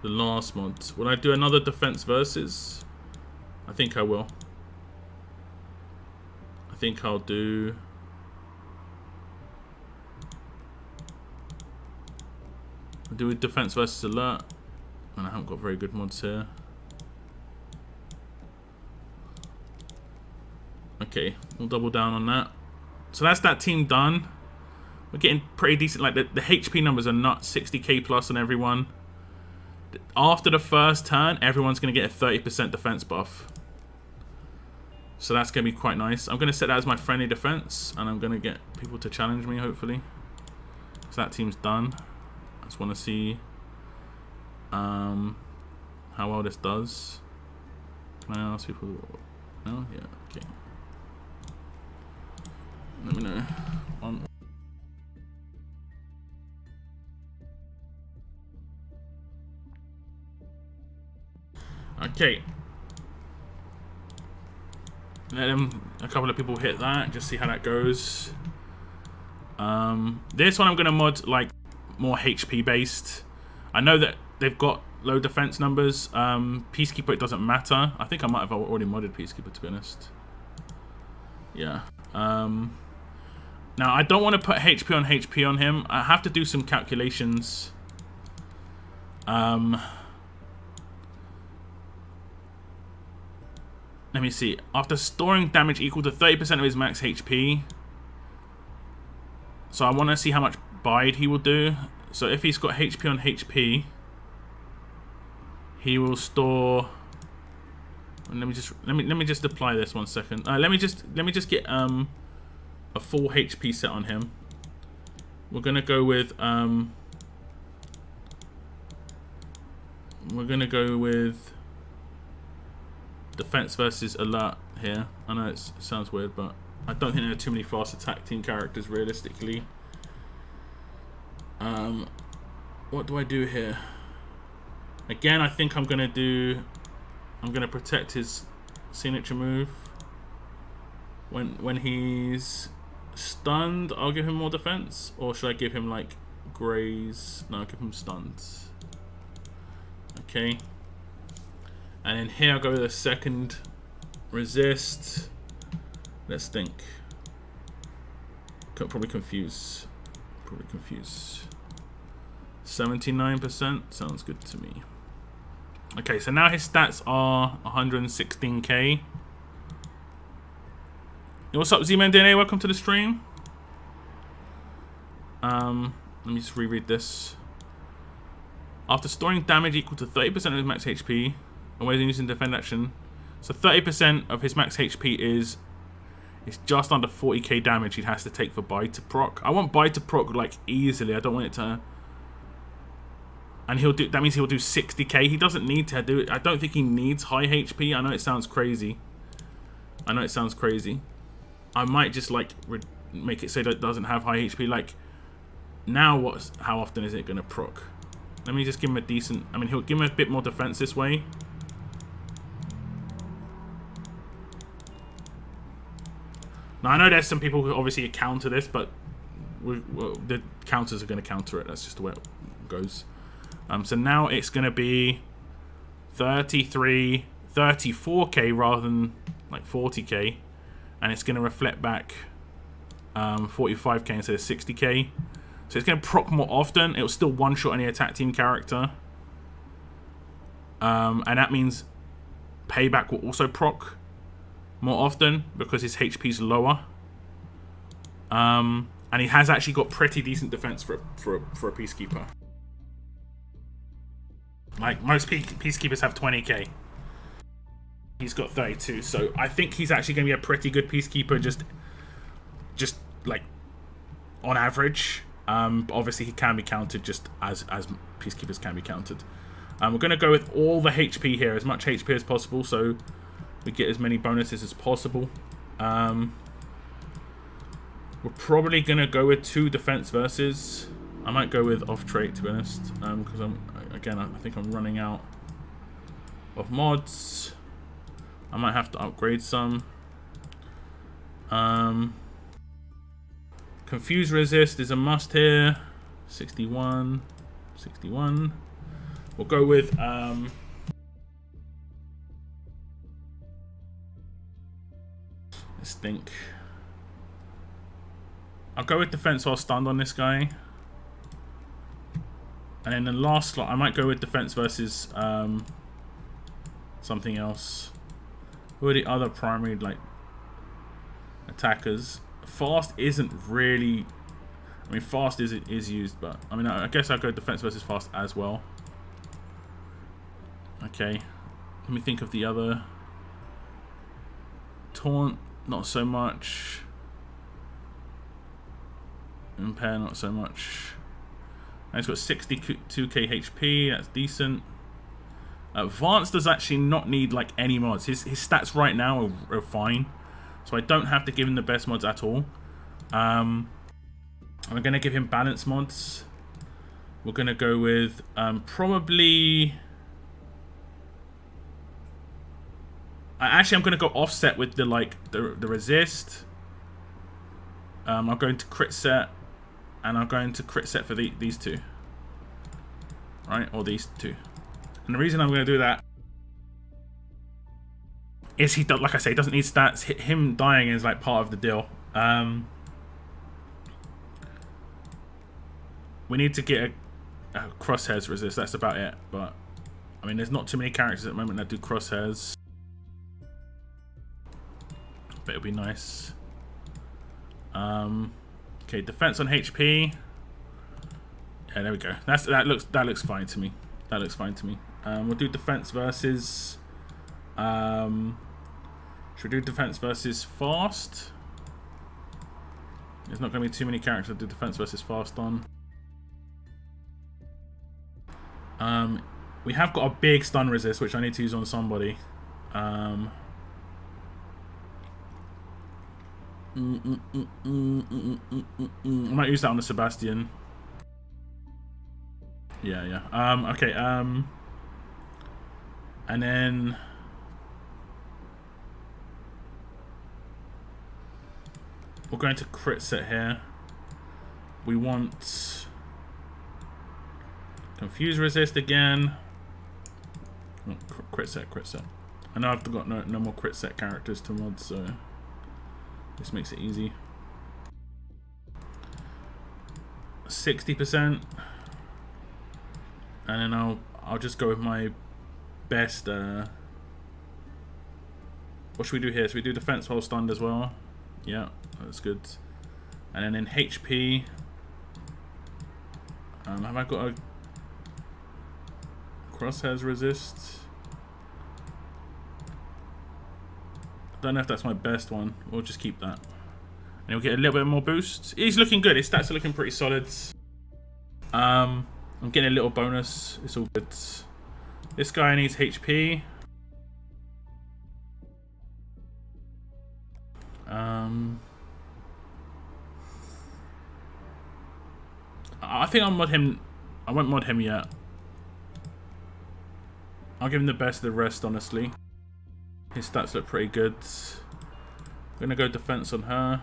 the last mod. Will I do another defense versus? I think I will. I think I'll do... I'll do a defense versus alert. And I haven't got very good mods here. Okay, we'll double down on that. So that's that team done. We're getting pretty decent. Like the HP numbers are not 60k plus on everyone. After the first turn, everyone's going to get a 30% defense buff. So that's going to be quite nice. I'm going to set that as my friendly defense, and I'm going to get people to challenge me, hopefully. So that team's done. I just want to see how well this does. Can I ask people? No? Yeah, okay. Let me know. Okay. Let a couple of people hit that, just see how that goes. This one I'm gonna mod like more HP based. I know that they've got low defense numbers. Peacekeeper, it doesn't matter. I think I might have already modded Peacekeeper, to be honest. Yeah. Now I don't want to put HP on him. I have to do some calculations. Let me see. After storing damage equal to 30% of his max HP. So I want to see how much bide he will do. So if he's got HP on HP, he will store. Let me just apply this 1 second. Let me just get a full HP set on him. We're gonna go with defense versus alert here. I know it sounds weird, but I don't think there are too many fast attack team characters realistically. What do I do here? Again, I think I'm gonna protect his signature move when he's Stunned, I'll give him more defense. Or should I give him like graze? No, I'll give him stunned. Okay. And then here I'll go with a second resist. Let's think. Probably confuse. 79% sounds good to me. Okay, so now his stats are 116k. Yo, what's up, Z-Man DNA? Welcome to the stream. Let me just reread this. After storing damage equal to 30% of his max HP, and when using defend action, so 30% of his max HP is just under 40k damage he has to take for buy to proc. I want buy to proc like easily. I don't want it to. And he'll do. That means he'll do 60k. He doesn't need to do it. I don't think he needs high HP. I know it sounds crazy. I might just like make it so that it doesn't have high HP. Like now, how often is it gonna proc? Let me just give him a decent. I mean, he'll give him a bit more defense this way. Now I know there's some people who obviously counter this, but the counters are going to counter it. That's just the way it goes. So now it's going to be 34k rather than like 40k, and it's going to reflect back 45k instead of 60k. So it's going to proc more often. It will still one-shot any attack team character, and that means payback will also proc more often because his HP is lower. And he has actually got pretty decent defense for a Peacekeeper. Like most Peacekeepers have 20k. He's got 32, so I think he's actually going to be a pretty good Peacekeeper, just like on average. But obviously he can be counted just as Peacekeepers can be counted. We're going to go with all the HP here, as much HP as possible, so we get as many bonuses as possible. We're probably going to go with 2 defense versus. I might go with off trait, to be honest, because I think I'm running out of mods. I might have to upgrade some. Confuse resist is a must here. 61. We'll go with let's think. I'll go with defense while stunned on this guy. And in the last slot, I might go with defense versus something else. Who are the other primary like attackers? Fast isn't really. I mean, fast is used, but I mean, I guess I'll go defense versus fast as well. Okay, let me think of the other. Taunt, not so much. Impair, not so much. And it's got 62k HP, that's decent. Advanced does actually not need like any mods. His stats right now are fine, so I don't have to give him the best mods at all. I'm gonna give him balance mods. We're gonna go with probably. Actually, I'm gonna go offset with the resist. I'm going to crit set, and I'm going to crit set for these two. Right, or these two. And the reason I'm going to do that is he, like I say, doesn't need stats. Him dying is like part of the deal. We need to get a crosshairs resist. That's about it. But I mean, there's not too many characters at the moment that do crosshairs. But it'll be nice. Okay, defense on HP. Yeah, there we go. That looks fine to me. That looks fine to me. We'll do defense versus. Should we do defense versus fast? There's not going to be too many characters that do defense versus fast on. We have got a big stun resist, which I need to use on somebody. I might use that on the Sebastian. Yeah. Okay. And then We're going to crit set here. We want confuse resist again. Oh, crit set, crit set. I know I've got no more crit set characters to mod, so this makes it easy. 60%, and then I'll just go with my best. What should we do here? So we do defense while stunned as well. Yeah, that's good. And then in HP, have I got a crosshairs resist? Don't know if that's my best one. We'll just keep that. And he'll get a little bit more boost. He's looking good. His stats are looking pretty solid. I'm getting a little bonus. It's all good. This guy needs HP. I think I'll mod him. I won't mod him yet. I'll give him the best of the rest, honestly. His stats look pretty good. I'm gonna go defense on her.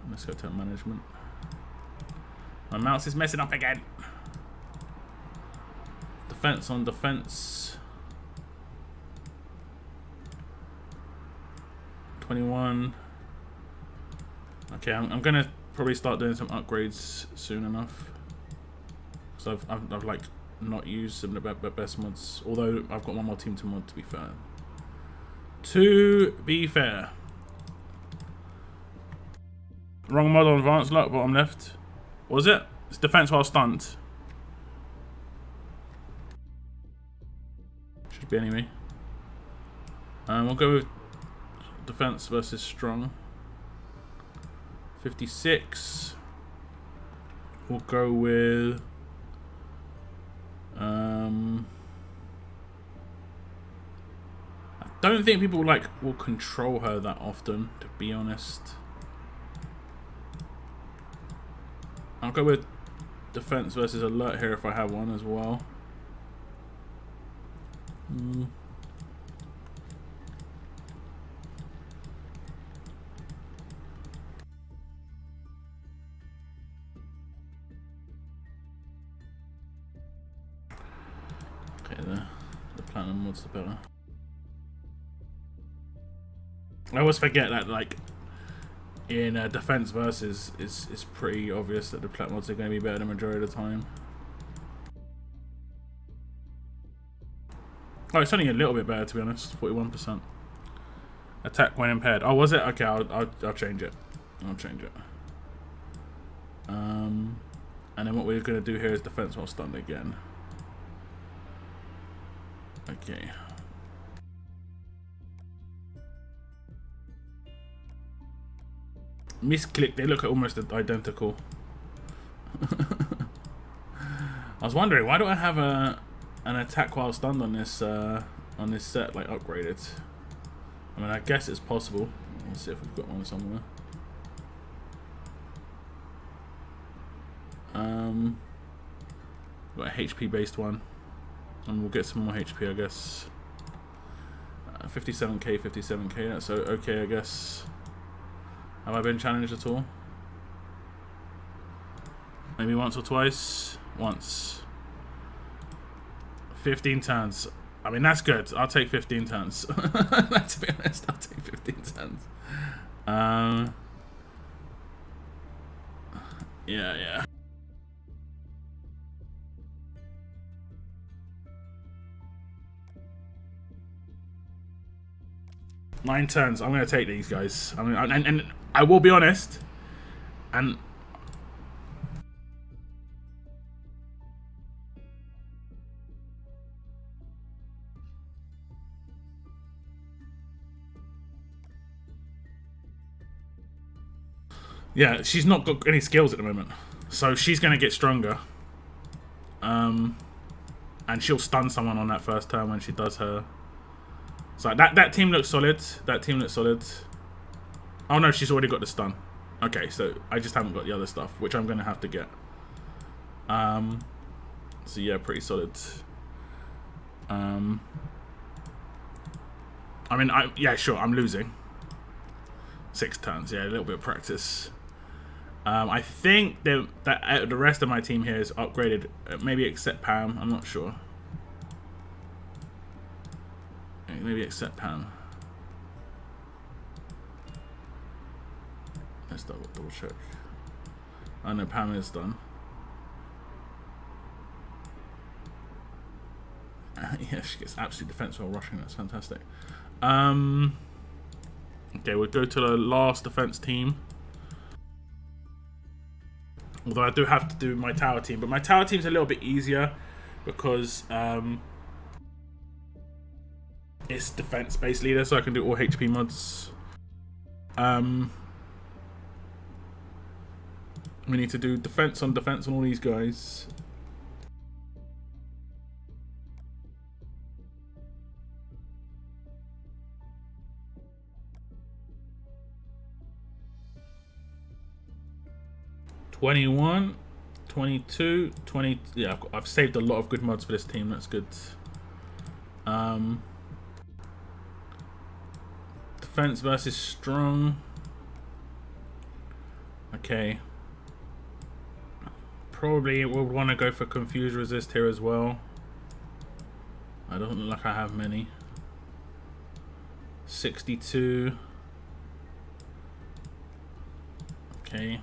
Let's go to management. My mouse is messing up again. Defense on defense. 21. Okay, I'm gonna probably start doing some upgrades soon enough. So I've like not used some of the best mods. Although I've got one more team to mod, to be fair. To be fair. Wrong mod on advanced luck, bottom left. What was it? It's defense while stunned. Should be anyway. We'll go with defense versus strong. 56. We'll go with I don't think people will control her that often, to be honest. I'll go with defense versus alert here if I have one as well. Okay, the platinum mod's the better. I always forget that, like, in defense versus, it's pretty obvious that the plat mods are going to be better the majority of the time. Oh, it's only a little bit better, to be honest. 41%. Attack when impaired. Oh, was it? Okay, I'll change it. I'll change it. And then what we're going to do here is defense while stunned again. Okay. Misclick, they look almost identical. I was wondering, why do I have an attack while stunned on this set, like, upgraded? I mean, I guess it's possible. Let's see if we've got one somewhere. Got a HP based one, and we'll get some more HP, I guess. 57k, 57k. That's okay, I guess. Have I been challenged at all? Maybe once or twice. Once. 15 turns. I mean, that's good. I'll take 15 turns. To be honest, I'll take 15 turns. Yeah. 9 turns. I'm going to take these guys. I mean, and I will be honest. And yeah, she's not got any skills at the moment, so she's going to get stronger. And she'll stun someone on that first turn when she does her. So that team looks solid. That team looks solid. Oh no, she's already got the stun. Okay, so I just haven't got the other stuff, which I'm gonna have to get. So yeah, pretty solid. I mean, yeah, sure, I'm losing. 6 turns. Yeah, a little bit of practice. I think that the rest of my team here is upgraded, maybe except Pam. I'm not sure. Maybe except Pam. Let's double check. I know Pam is done. Yeah, she gets absolute defense while rushing. That's fantastic. Okay, we'll go to the last defense team. Although I do have to do my tower team, but my tower team's a little bit easier because it's defense-based leader, so I can do all HP mods. We need to do defense on all these guys. $21, $22, $20. Yeah, I've saved a lot of good mods for this team. That's good. Defense versus strong. Okay. Probably we'll want to go for confuse resist here as well. I don't look like I have many. 62. Okay.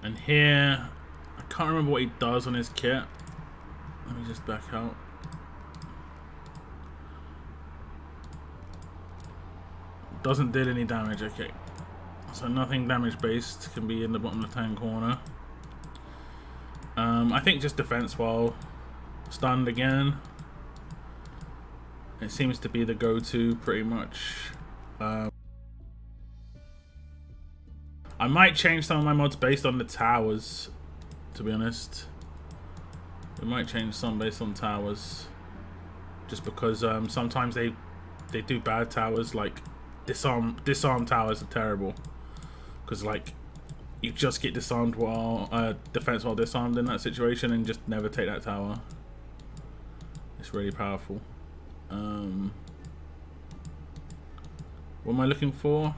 And here, I can't remember what he does on his kit. Let me just back out. Doesn't deal any damage, okay. So nothing damage based can be in the bottom left-hand corner. I think just defense while stunned again. It seems to be the go-to pretty much. I might change some of my mods based on the towers, to be honest. We might change some based on towers. Just because sometimes they do bad towers, like disarm towers are terrible. Because like you just get disarmed while defense while disarmed in that situation and just never take that tower. It's really powerful. What am I looking for?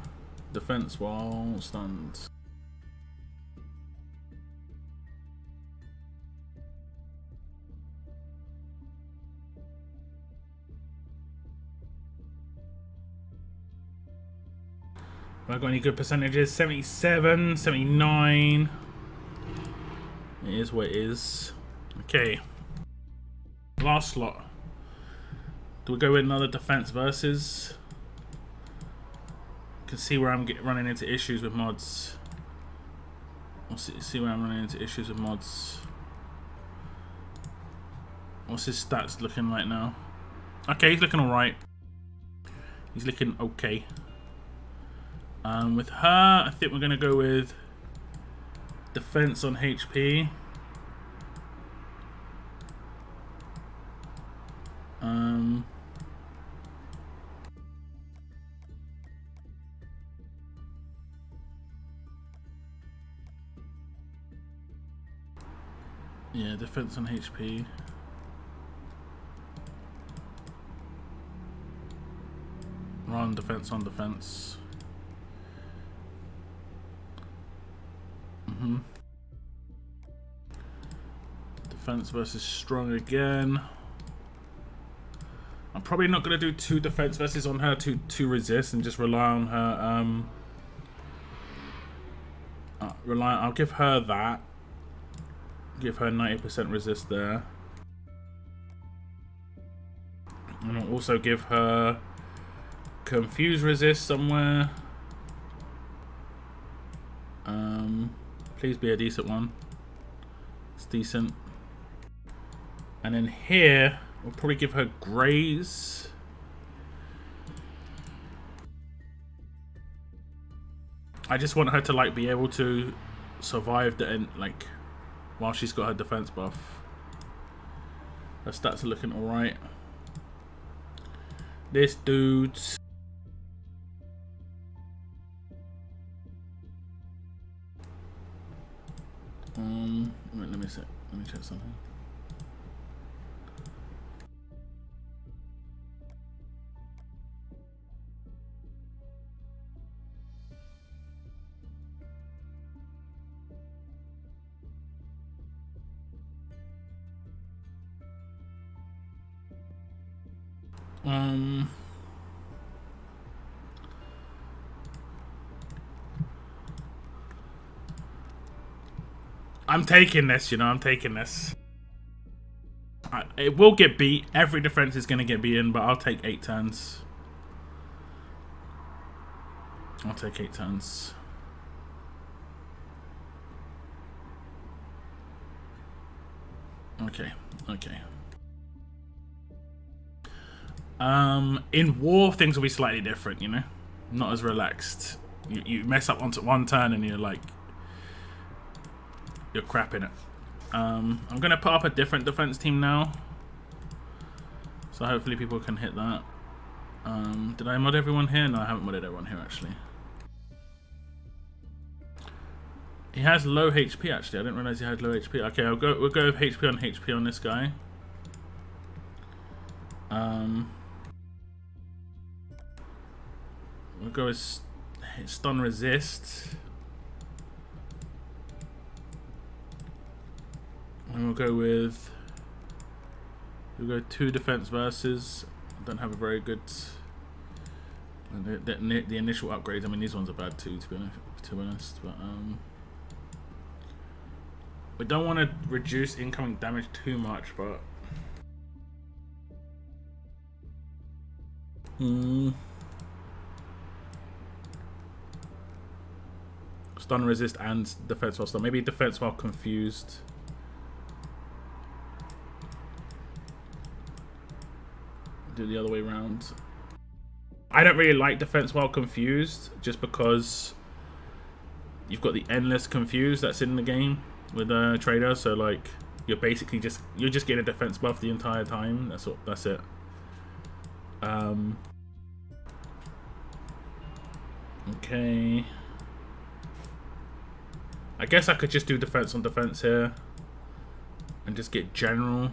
Defense while stunned. Have I got any good percentages? 77, 79. It is what it is. Okay. Last slot. Do we go with another defense versus? Can see where I'm running into issues with mods. I'll see where I'm running into issues with mods. What's his stats looking like now? Okay, he's looking alright. He's looking okay. With her, I think we're going to go with defense on HP. Yeah, defense on HP. Run defense on defense. Defense versus strong again. I'm probably not going to do 2 defense versus on her to resist and just rely on her. I'll give her that. Give her 90% resist there. And I'll also give her confuse resist somewhere. Please be a decent one. It's decent. And then here, we'll probably give her graze. I just want her to like be able to survive the end, like while she's got her defense buff. Her stats are looking alright. This dude's wait, let me check something. I'm taking this, you know, I'm taking this. It will get beat. Every defense is going to get beaten, but I'll take 8 turns. I'll take 8 turns. Okay, okay. In war, things will be slightly different, you know? Not as relaxed. You mess up onto one turn and you're like... You're crapping it. I'm going to put up a different defense team now. So hopefully people can hit that. Did I mod everyone here? No, I haven't modded everyone here, actually. He has low HP, actually. I didn't realize he had low HP. Okay, we'll go with HP on this guy. We'll go with stun resist. And we'll go 2 defense versus. I don't have a very good. The initial upgrades. I mean, these ones are bad too, to be honest. But we don't want to reduce incoming damage too much, but. Stun resist and defense while stun. Maybe defense while confused. Do the other way around. I don't really like defense while confused, just because you've got the endless confuse that's in the game with a trader. So like you're basically just getting a defense buff the entire time. That's it. Okay. I guess I could just do defense on defense here and just get general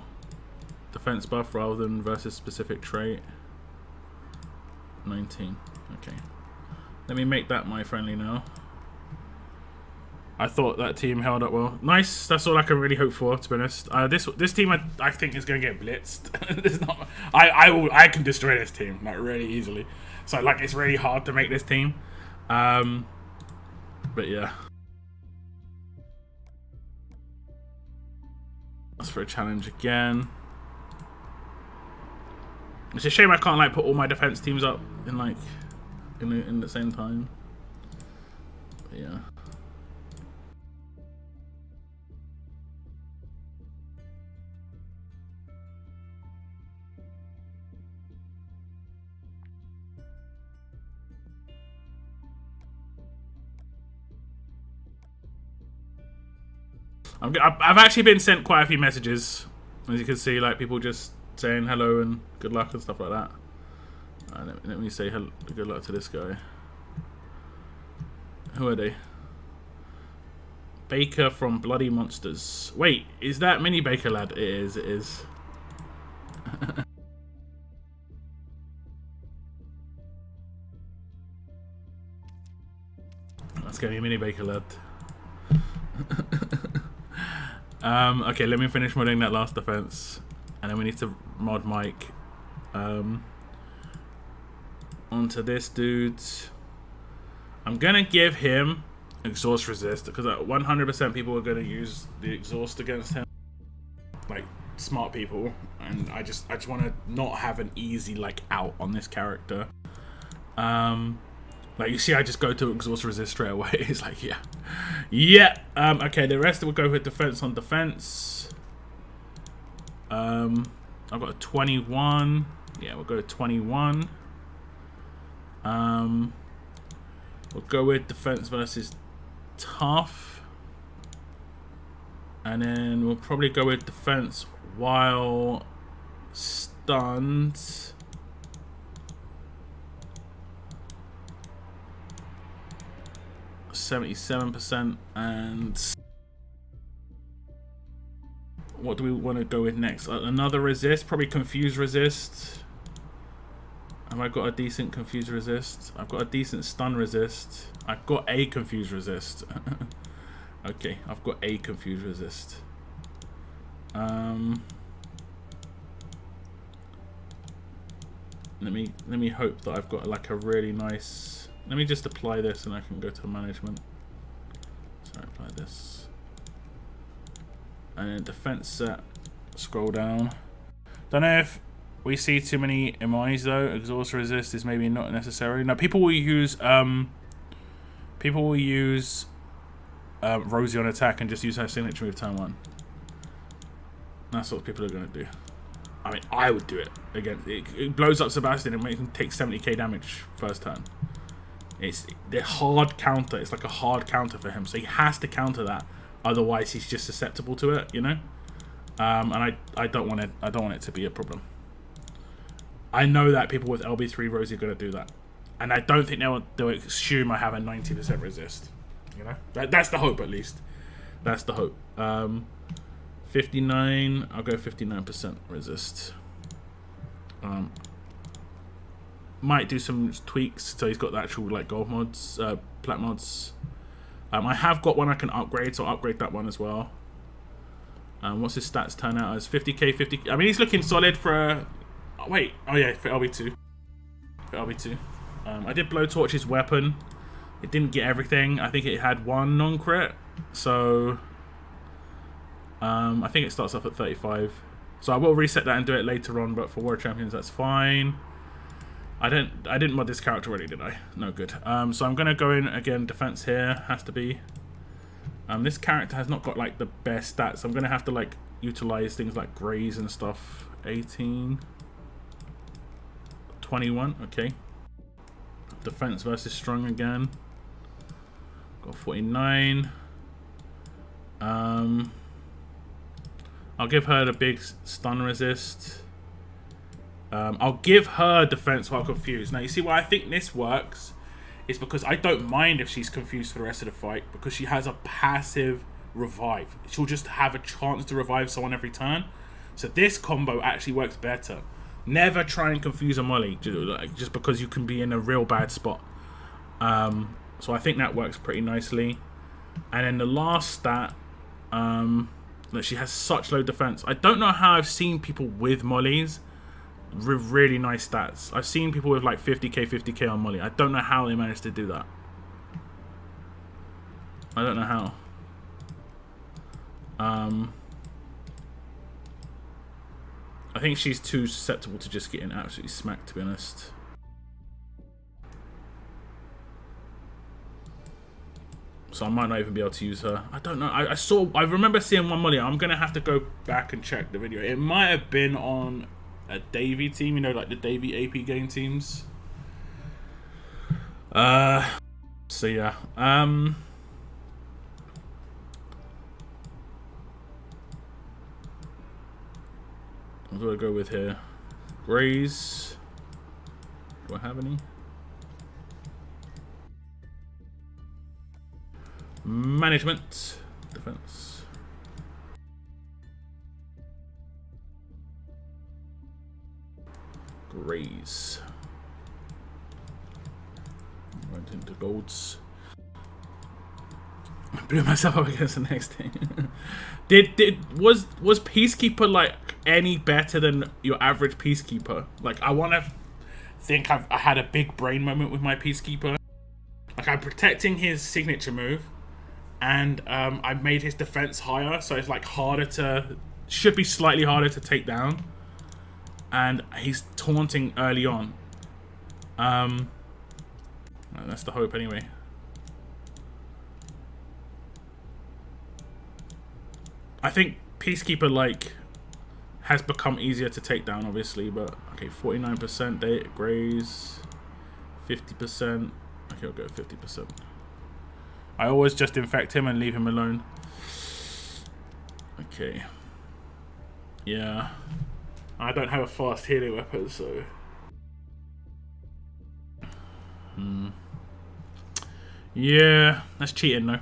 defense buff rather than versus specific trait. 19. Okay. Let me make that my friendly now. I thought that team held up well. Nice. That's all I can really hope for, to be honest. This team I think is going to get blitzed. There's not. I can destroy this team like really easily. So like it's really hard to make this team. But yeah. That's for a challenge again. It's a shame I can't like put all my defense teams up in like in the same time. But yeah. I've actually been sent quite a few messages, as you can see, like people just saying hello and good luck and stuff like that. Let me say hello, good luck to this guy. Who are they? Baker from Bloody Monsters. Wait, is that Mini Baker lad? It is. It is. That's gonna be Mini Baker lad. Okay, let me finish modding that last defense, and then we need to mod Mike onto this dude. I'm gonna give him exhaust resist because 100% people are gonna use the exhaust against him, like smart people, and I just want to not have an easy like out on this character. Like you see, I just go to exhaust resist straight away. It's like yeah. Okay, the rest will go with defense on defense. I've got a 21. Yeah, we'll go to 21. We'll go with defense versus tough, and then we'll probably go with defense while stunned. 77%, and what do we want to go with next? Another resist, probably confuse resist. Have I got a decent confuse resist? I've got a decent stun resist. I've got a confuse resist. Okay, I've got a confuse resist. Let me hope that I've got like a really nice. Let me just apply this and I can go to management. So apply this. And then defense set. Scroll down. Don't know if we see too many Amanis though. Exhaust resist is maybe not necessary. Now people will use Rosie on attack and just use her signature move turn 1. That's what people are gonna do. I mean, I would do it again. It blows up Sebastian and makes him take 70k damage first turn. It's the hard counter. It's like a hard counter for him, so he has to counter that. Otherwise, he's just susceptible to it, you know. And I don't want it. I don't want it to be a problem. I know that people with LB3 Rosie are gonna do that, and I don't think they'll assume I have a 90% resist. You know, that's the hope at least. That's the hope. 59. I'll go 59% resist. Might do some tweaks so he's got the actual like gold mods, plat mods. I have got one I can upgrade, so I'll upgrade that one as well. What's his stats turn out as? 50k, 50. I mean, he's looking solid for. Wait, oh yeah, for LB2. For LB2. I did blowtorch his weapon. It didn't get everything. I think it had 1 non-crit, so. I think it starts off at 35. So I will reset that and do it later on, but for World Champions that's fine. I didn't mod this character already, did I? No, good. So I'm gonna go in again, defense here, has to be. This character has not got like the best stats. I'm gonna have to like utilize things like graze and stuff. 18. 21, okay. Defense versus strong again. Got 49. I'll give her the big stun resist. I'll give her defense while confused. Now, you see why I think this works is because I don't mind if she's confused for the rest of the fight because she has a passive revive. She'll just have a chance to revive someone every turn. So this combo actually works better. Never try and confuse a Molly just because you can be in a real bad spot. So I think that works pretty nicely. And then the last stat, that she has such low defense. I don't know how I've seen people with Mollies with really nice stats. I've seen people with like 50k on Molly. I don't know how they managed to do that. I don't know how. I think she's too susceptible to just getting absolutely smacked, to be honest. So I might not even be able to use her. I don't know. I remember seeing one Molly. I'm gonna have to go back and check the video. It might have been on a Davy team, you know, like the Davy AP game teams. So yeah. What do I go with here? Graze. Do I have any? Management. Defense. Graze. Went into golds. I blew myself up against the next thing. Was Peacekeeper like any better than your average Peacekeeper? Like, I want to think I had a big brain moment with my Peacekeeper. Like, I'm protecting his signature move, and I've made his defense higher, so it's like should be slightly harder to take down. And he's taunting early on. That's the hope anyway. I think Peacekeeper like has become easier to take down, obviously, but okay, 49% date graze, 50%. Okay, I'll go 50%. I always just infect him and leave him alone. Okay. Yeah. I don't have a fast healing weapon, so. Yeah, that's cheating though.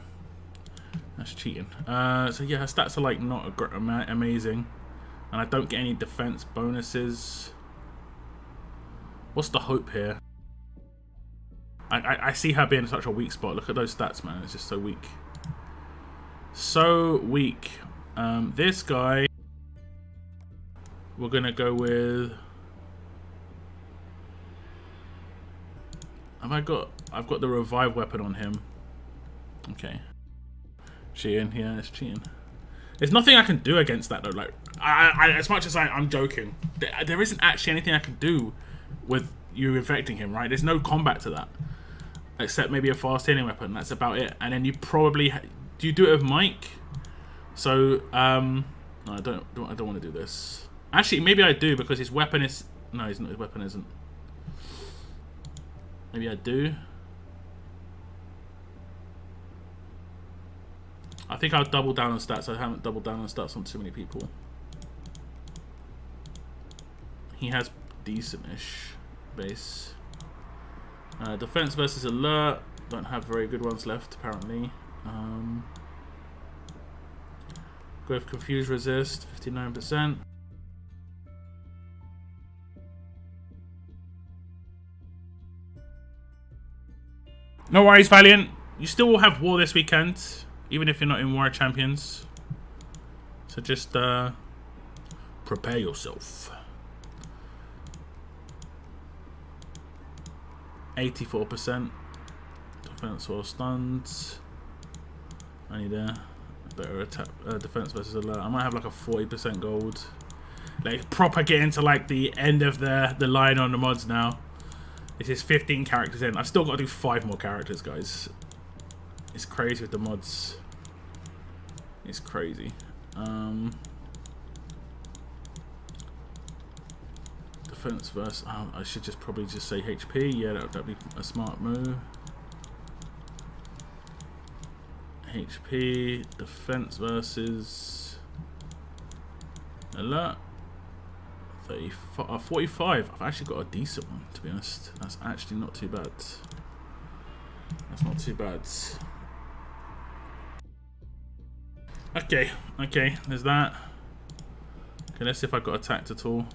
That's cheating. So yeah, her stats are like not amazing, and I don't get any defense bonuses. What's the hope here? I see her being such a weak spot. Look at those stats, man. It's just so weak. So weak. This guy, we're gonna go with. I've got the revive weapon on him. Okay. Cheating, yeah, it's cheating. There's nothing I can do against that though. Like, as much as I'm joking, there isn't actually anything I can do with you infecting him, right? There's no combat to that, except maybe a fast healing weapon. That's about it. And then you probably do you do it with Mike? So no, I don't want to do this. Actually, maybe I do because his weapon is no, his weapon isn't. Maybe I do. I think I'll double down on stats. I haven't doubled down on stats on too many people. He has decent-ish base. Defense versus alert. Don't have very good ones left, apparently. Go with confuse resist, 59%. No worries, Valiant. You still will have war this weekend, even if you're not in War of Champions. So just prepare yourself. 84%. Defense or stuns. I need a better attack. Defense versus alert. I might have like a 40% gold. Like proper get into like the end of the line on the mods now. This is 15 characters in. I've still got to do 5 more characters, guys. It's crazy with the mods. It's crazy. Defense versus... I should just probably just say HP. Yeah, that'd be a smart move. HP. Defense versus... alert. 45. I've actually got a decent one, to be honest. That's actually not too bad. That's not too bad. Okay, there's that. Okay, let's see if I got attacked at all.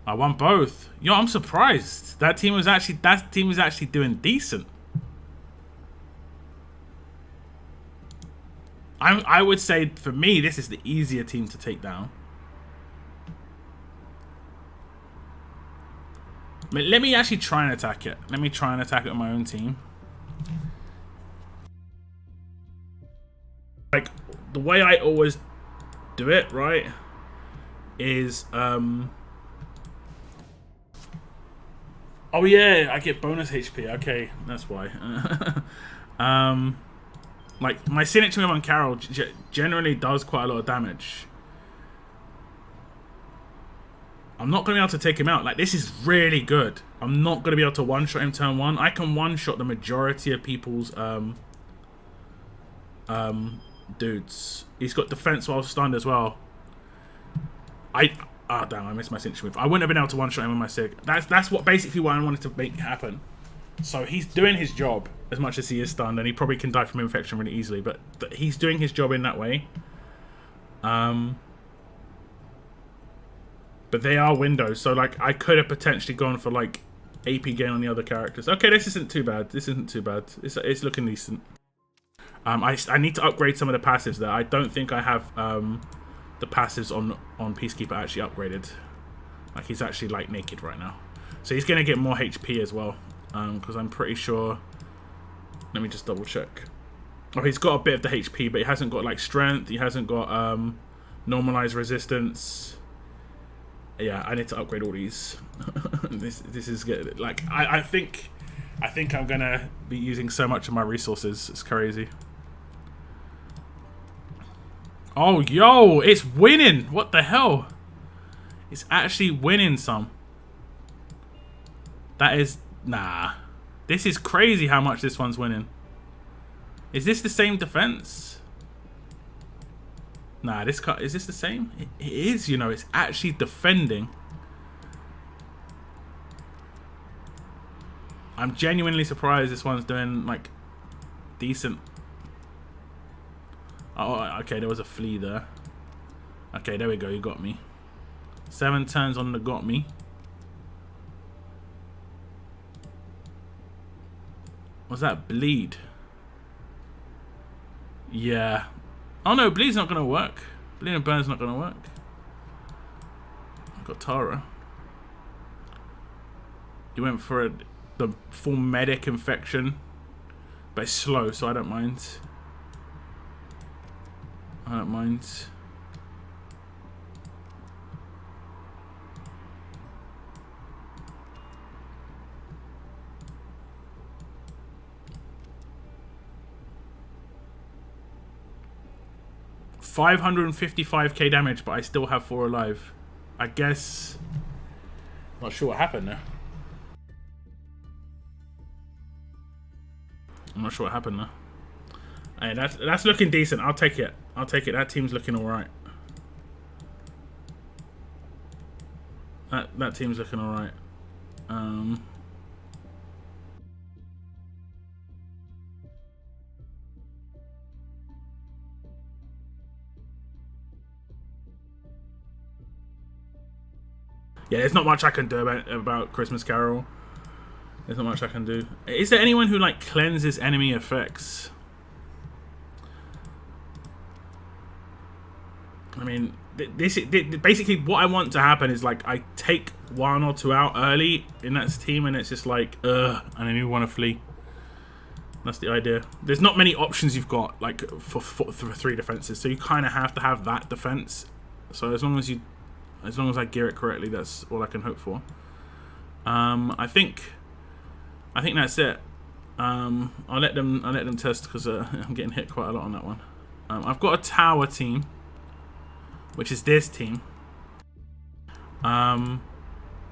I won both. Yo, I'm surprised. That team was actually doing decent. I would say for me, this is the easier team to take down. Let me actually try and attack it. Let me try and attack it on my own team. Like, the way I always do it, right, is, oh yeah, I get bonus HP. Okay, that's why. Like, my signature move on Carol generally does quite a lot of damage. I'm not going to be able to take him out. Like, this is really good. I'm not going to be able to one-shot him turn 1. I can one-shot the majority of people's dudes. He's got defense while stunned as well. Damn, I missed my signature move. I wouldn't have been able to one-shot him with my sig. That's what basically what I wanted to make happen. So he's doing his job as much as he is stunned, and he probably can die from infection really easily, but he's doing his job in that way. But they are windows, so like I could have potentially gone for like AP gain on the other characters. Okay, this isn't too bad. This isn't too bad. It's looking decent. I need to upgrade some of the passives there. I don't think I have the passives on Peacekeeper actually upgraded. Like, he's actually like naked right now, so he's gonna get more HP as well. Because I'm pretty sure. Let me just double check. Oh, he's got a bit of the HP, but he hasn't got like strength. He hasn't got normalized resistance. Yeah, I need to upgrade all these. This is good. Like I think I'm gonna be using so much of my resources. It's crazy. Oh, yo, it's winning. What the hell? It's actually winning some. That is nah. This is crazy how much this one's winning. Is this the same defense? Nah, is this the same? It is, you know, it's actually defending. I'm genuinely surprised this one's doing, like, decent. Oh, okay, there was a flea there. Okay, there we go, you got me. 7 turns on the got me. What's that? Bleed. Yeah. Oh no, bleed's not gonna work. Bleed and burn's not gonna work. I've got Tara. He went for the full medic infection, but it's slow, so I don't mind. I don't mind. $555k damage, but I still have 4 alive. I guess. Not sure what happened there. I'm not sure what happened there. Hey, that's looking decent. I'll take it. I'll take it. That team's looking alright. That team's looking alright. Yeah, there's not much I can do about Christmas Carol. There's not much I can do. Is there anyone who like cleanses enemy effects? I mean, basically what I want to happen is like I take 1 or 2 out early in that team, and it's just like and then you want to flee. That's the idea. There's not many options you've got like for 3 defenses, so you kind of have to have that defense. So as long as I gear it correctly, that's all I can hope for. I think that's it. I'll let them test because I'm getting hit quite a lot on that one. I've got a tower team, which is this team. And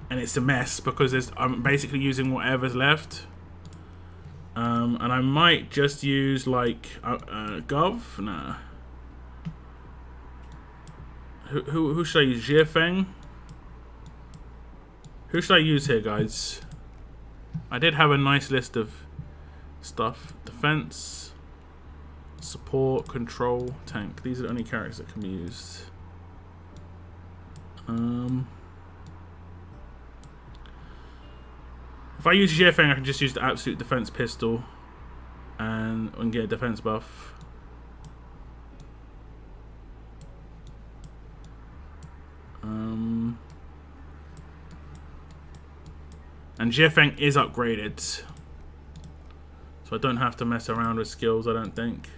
it's a mess because I'm basically using whatever's left. And I might just use like Gov. Nah. Who should I use? Jiafeng? Who should I use here, guys? I did have a nice list of stuff. Defense, support, control, tank. These are the only characters that can be used. If I use Jiafeng, I can just use the absolute defense pistol and get a defense buff. And Jiafeng is upgraded, so I don't have to mess around with skills, I don't think.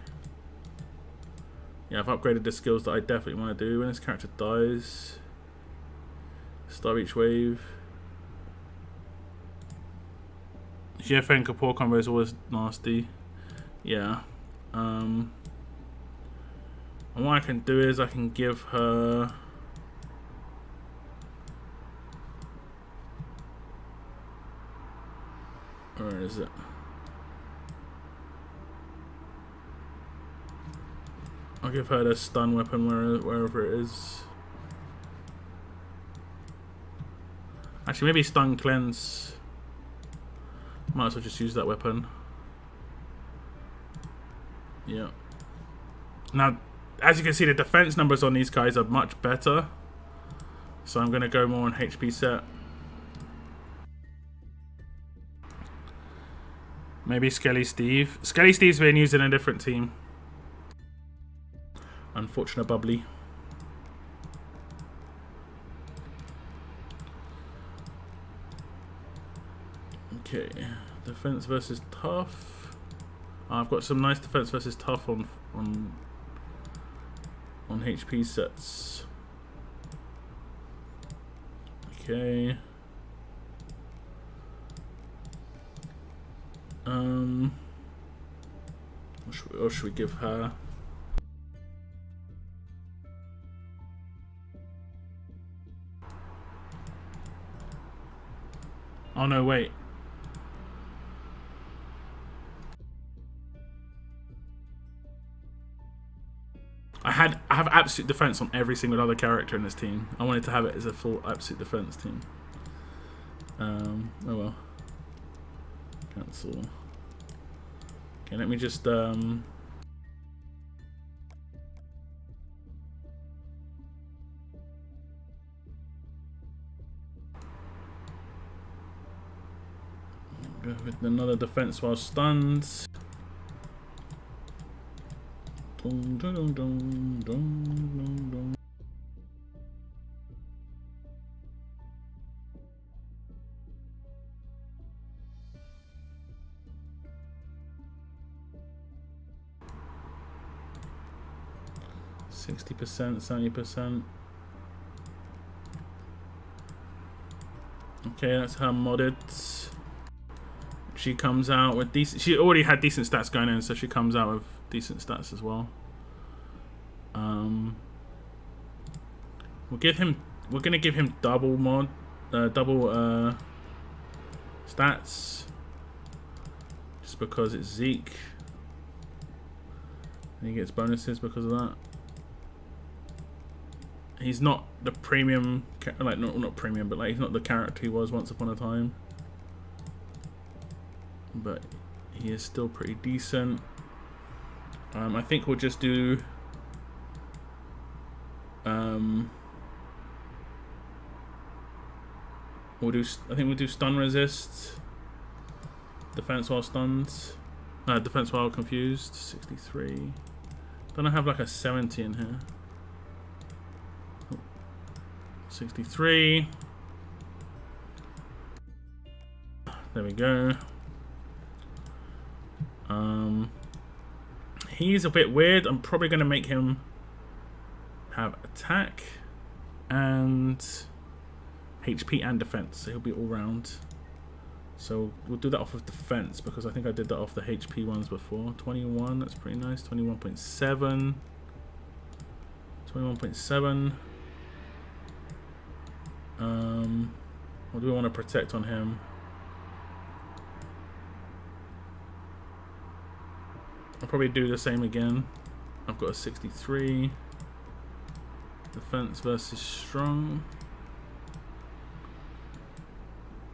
Yeah, I've upgraded the skills that I definitely want to do. When this character dies, start each wave. Jiafeng Kapoor combo is always nasty. Yeah. And what I can do is I can give her... Where is it? I'll give her the stun weapon wherever it is. Actually, maybe stun cleanse. Might as well just use that weapon. Yeah. Now, as you can see, the defense numbers on these guys are much better. So I'm going to go more on HP set. Maybe Skelly Steve. Skelly Steve's been used in a different team. Unfortunate bubbly. Okay, defense versus tough. I've got some nice defense versus tough on HP sets. Okay. What should we give her? Oh no, wait. I have absolute defense on every single other character in this team. I wanted to have it as a full absolute defense team. Oh well. Cancel. Okay, let me just go with another defense while stunned. Dun, dun, dun, dun, dun, dun. 60%, 70%. Okay, that's her modded. She comes out with decent. She already had decent stats going in, so she comes out with decent stats as well. We'll give him. We're gonna give him double stats, just because it's Zeke, and he gets bonuses because of that. He's not the premium, like not premium, but like he's not the character he was once upon a time. But he is still pretty decent. I think we'll just do. I think we'll do stun resist, defense while stunned, defense while confused. 63. Don't I have like a 70 in here? 63. There we go. He's a bit weird. I'm probably going to make him have attack and HP and defense, so he'll be all round. So we'll do that off of defense, because I think I did that off the HP ones before. 21, that's pretty nice. 21.7. 21.7. What do we want to protect on him? I'll probably do the same again. I've got a 63. Defense versus strong.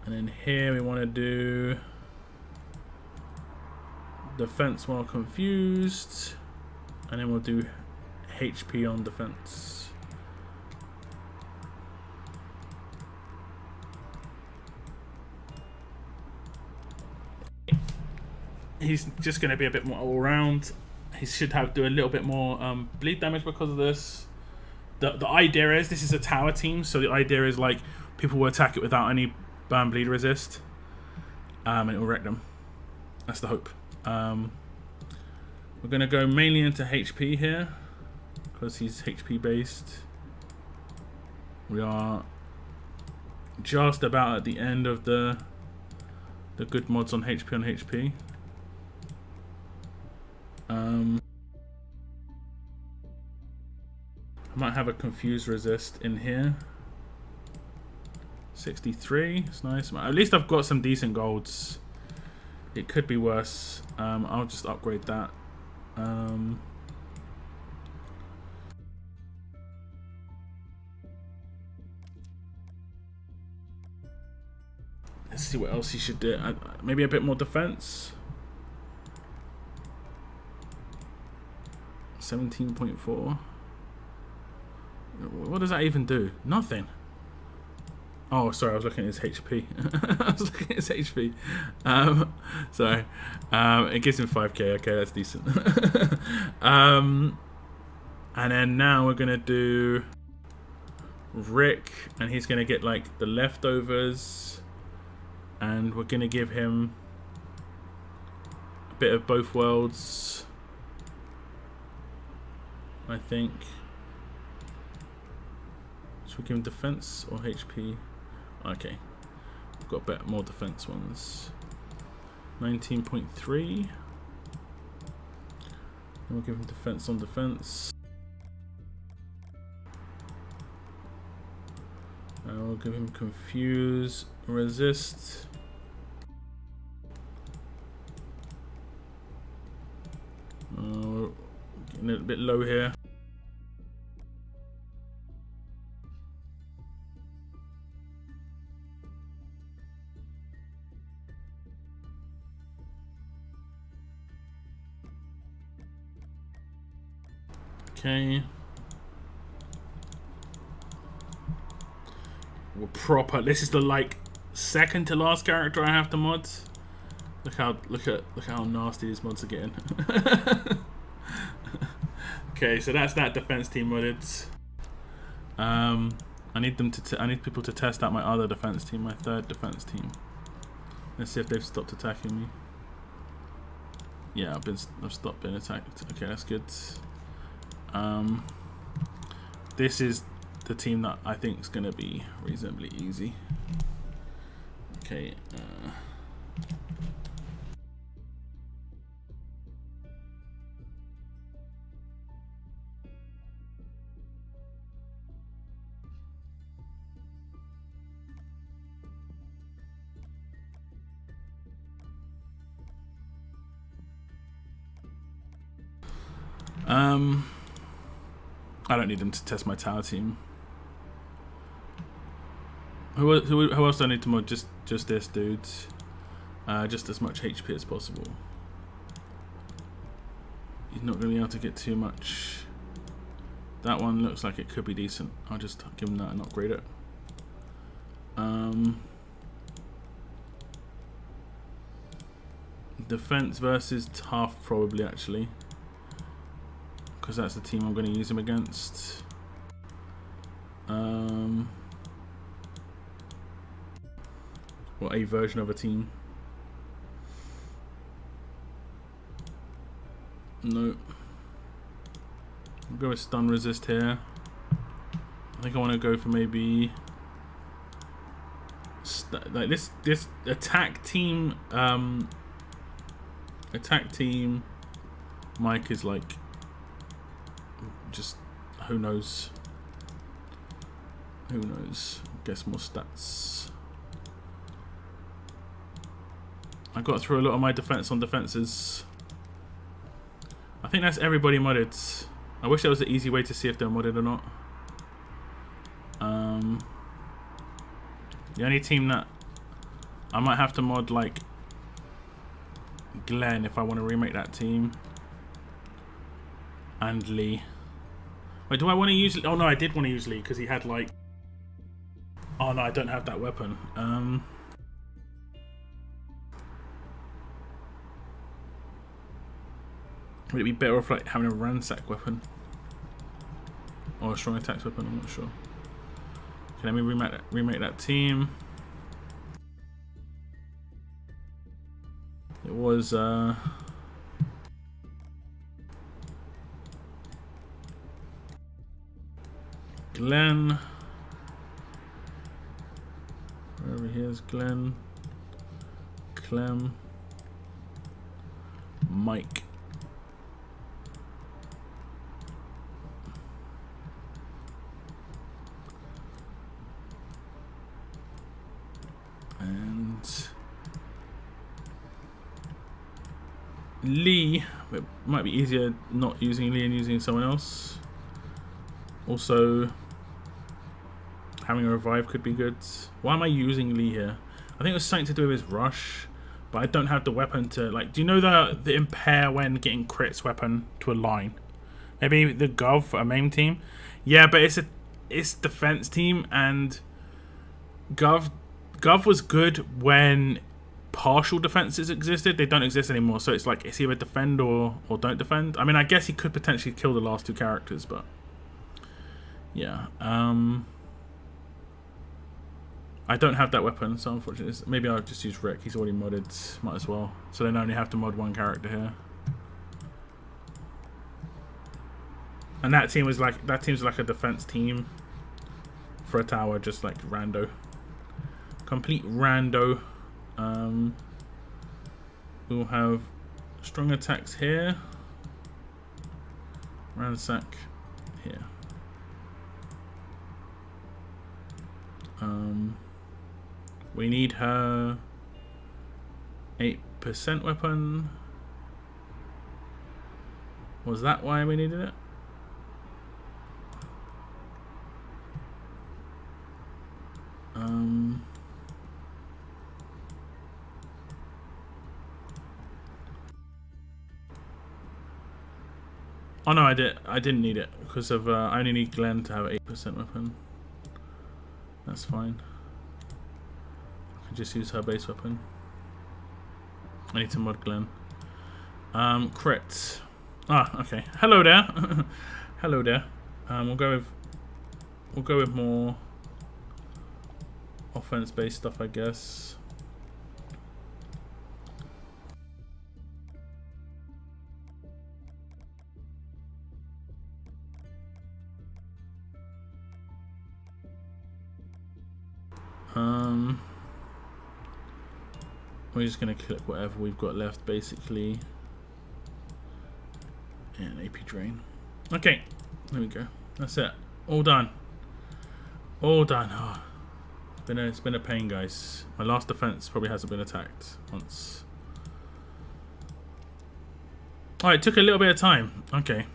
And then here we want to do defense while confused. And then we'll do HP on defense. He's just going to be a bit more all round. He should do a little bit more bleed damage because of this. The idea is this is a tower team, so the idea is like people will attack it without any burn bleed resist, and it will wreck them. That's the hope. We're going to go mainly into HP here because he's HP based. We are just about at the end of the good mods on HP on HP. I might have a confused resist in here. 63, it's nice. At least I've got some decent golds. It could be worse. I'll just upgrade that. Let's see what else he should do. Maybe a bit more defense. 17.4. What does that even do? Nothing. Oh, sorry, I was looking at his HP. I was looking at his HP. Sorry. It gives him 5k. Okay, that's decent. And then now we're going to do Rick, and he's going to get like the leftovers. And we're going to give him a bit of both worlds, I think. Should we give him defense or HP? Okay, we've got a bit more defense ones. 19.3. And we'll give him defense on defense. And we'll give him confuse, resist. Getting a bit low here. Okay. We're proper. This is the like second to last character I have to mod. Look how nasty these mods are getting. Okay, so that's that defense team modded. I need people to test out my other defense team, my third defense team. Let's see if they've stopped attacking me. Yeah, I've stopped being attacked. Okay, that's good. this is the team that I think is going to be reasonably easy. Okay. I don't need them to test my tower team. Who else do I need to mod? Just this, dudes. Just as much HP as possible. He's not going to be able to get too much. That one looks like it could be decent. I'll just give him that and upgrade it. Defense versus tough, probably, actually. Because that's the team I'm going to use him against. Or a version of a team. No. I'll go with stun resist here. I think I want to go for maybe like this attack team. Attack team. Mike is like just who knows. Who knows? Guess more stats. I got through a lot of my defense on defenses. I think that's everybody modded. I wish there was an easy way to see if they're modded or not. The only team that I might have to mod, like Glenn, if I want to remake that team, and Lee. Wait, do I want to use? Oh no, I did want to use Lee because he had like. Oh no, I don't have that weapon. Would it be better off like having a ransack weapon or a strong attacks weapon? I'm not sure. Okay, let me remake that team. It was Glenn. Wherever he is, Glenn, Clem, Mike. And Lee. It might be easier not using Lee and using someone else. Also, having a revive could be good. Why am I using Lee here? I think it was something to do with his rush, but I don't have the weapon to like. Do you know the impair when getting crits weapon to a line? Maybe the Gov, a main team. Yeah, but it's defense team, and Gov was good when partial defenses existed. They don't exist anymore, so it's like it's either defend or don't defend. I mean, I guess he could potentially kill the last two characters, but yeah. I don't have that weapon, so unfortunately, maybe I'll just use Rick. He's already modded, might as well. So then I only have to mod one character here. And that team's like a defense team for a tower, just like rando, complete rando. We'll have strong attacks here, ransack here. We need her 8% weapon. Was that why we needed it? Oh no, I didn't need it because of I only need Glenn to have 8% weapon. That's fine. I can just use her base weapon. I need to mod Glenn. Crit. Ah, okay. Hello there. Hello there. We'll go with more offense-based stuff, I guess. We're just going to click whatever we've got left, basically. And AP drain. Okay, there we go. That's it. All done. All done. Oh, it's been a pain, guys. My last defense probably hasn't been attacked once. Oh, it took a little bit of time. Okay.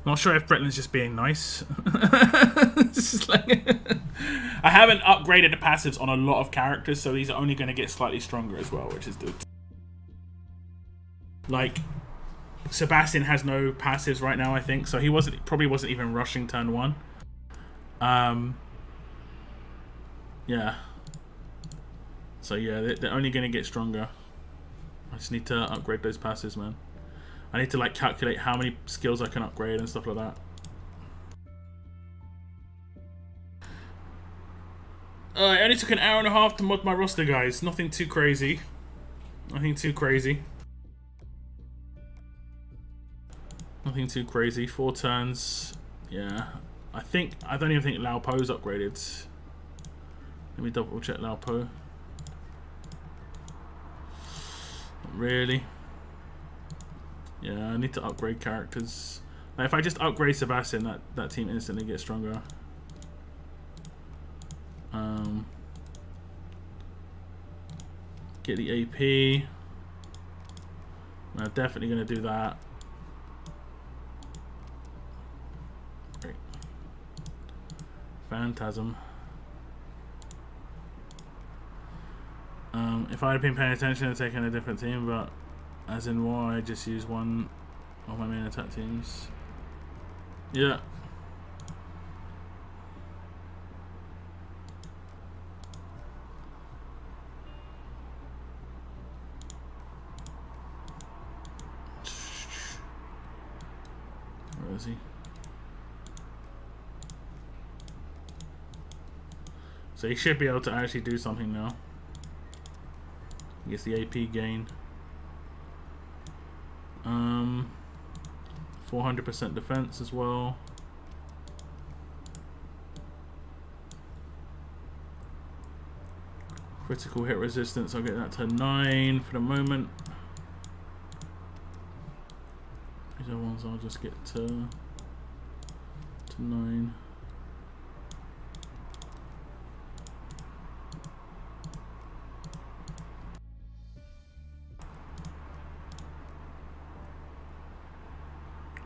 Not sure if Bretland's just being nice. Just like I haven't upgraded the passives on a lot of characters, so these are only going to get slightly stronger as well, which is good. Like, Sebastian has no passives right now, I think, so he probably wasn't even rushing turn 1. Yeah. So yeah, they're only going to get stronger. I just need to upgrade those passives, man. I need to like calculate how many skills I can upgrade and stuff like that. It only took an hour and a half to mod my roster, guys. Nothing too crazy. Nothing too crazy. Nothing too crazy. 4 turns. Yeah. I don't even think Lao Po's upgraded. Let me double check Lao Po. Not really. Yeah, I need to upgrade characters. Like, if I just upgrade Sebastian, that team instantly gets stronger. Get the AP. I'm definitely going to do that. Great. Phantasm. If I had been paying attention, I'd taken a different team, but as in why I just use one of my main attack teams. Yeah. Where is he? So he should be able to actually do something now. He gets the AP gain. 400% defense as well. Critical hit resistance, I'll get that to 9 for the moment. These other ones I'll just get to 9.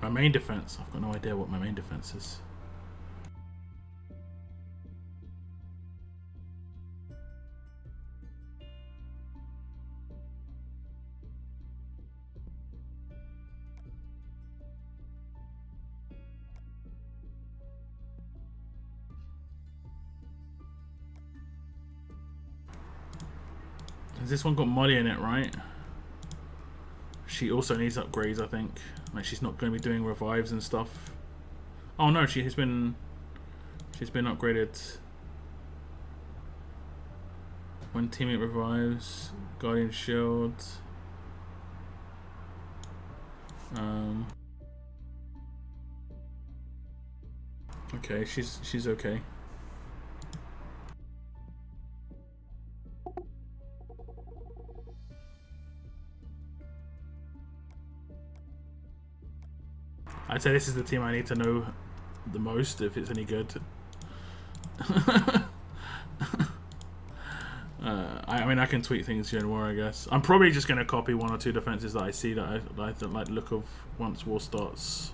My main defense, I've got no idea what my main defense is. Has this one got Molly in it, right? She also needs upgrades, I think. Like, she's not going to be doing revives and stuff. Oh no, she's been upgraded. When teammate revives, Guardian Shield. Okay, she's okay. I'd say this is the team I need to know the most if it's any good. I mean, I can tweak things here and more, I guess. I'm probably just going to copy 1 or 2 defenses that I see that I like the look of once war starts.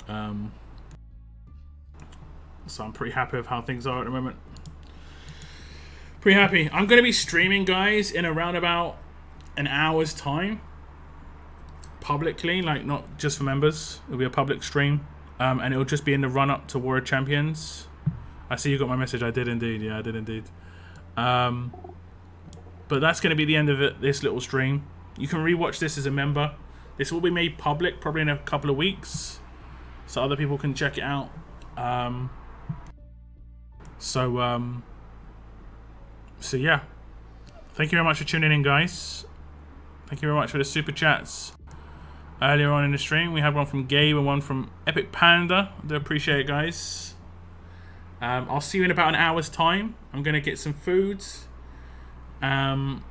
So I'm pretty happy with how things are at the moment. Pretty happy. I'm going to be streaming, guys, in around about an hour's time. Publicly, like not just for members. It'll be a public stream, and it'll just be in the run-up to War of Champions. I see you got my message. I did indeed. Yeah, I did indeed. But that's going to be the end of it. This little stream. You can rewatch this as a member. This will be made public probably in a couple of weeks, so other people can check it out. So yeah. Thank you very much for tuning in, guys. Thank you very much for the super chats. Earlier on in the stream, we had one from Gabe and one from Epic Panda. I do appreciate it, guys. I'll see you in about an hour's time. I'm going to get some food, and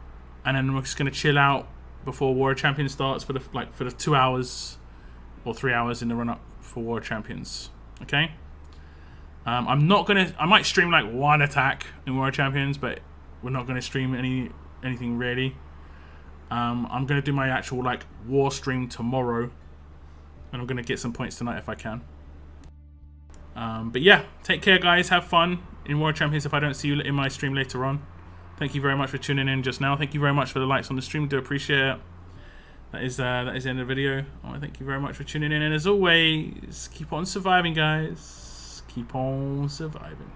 then we're just gonna chill out before War of Champions starts for the 2 hours or 3 hours in the run up for War of Champions. Okay. I'm not gonna. I might stream like one attack in War of Champions, but we're not gonna stream anything really. I'm gonna do my actual like war stream tomorrow, and I'm gonna get some points tonight if I can. But yeah, take care, guys. Have fun in War of Champions. If I don't see you in my stream later on, thank you very much for tuning in just now. Thank you very much for the likes on the stream. Do appreciate it. That is the end of the video. I want to thank you very much for tuning in, and as always, keep on surviving, guys. Keep on surviving.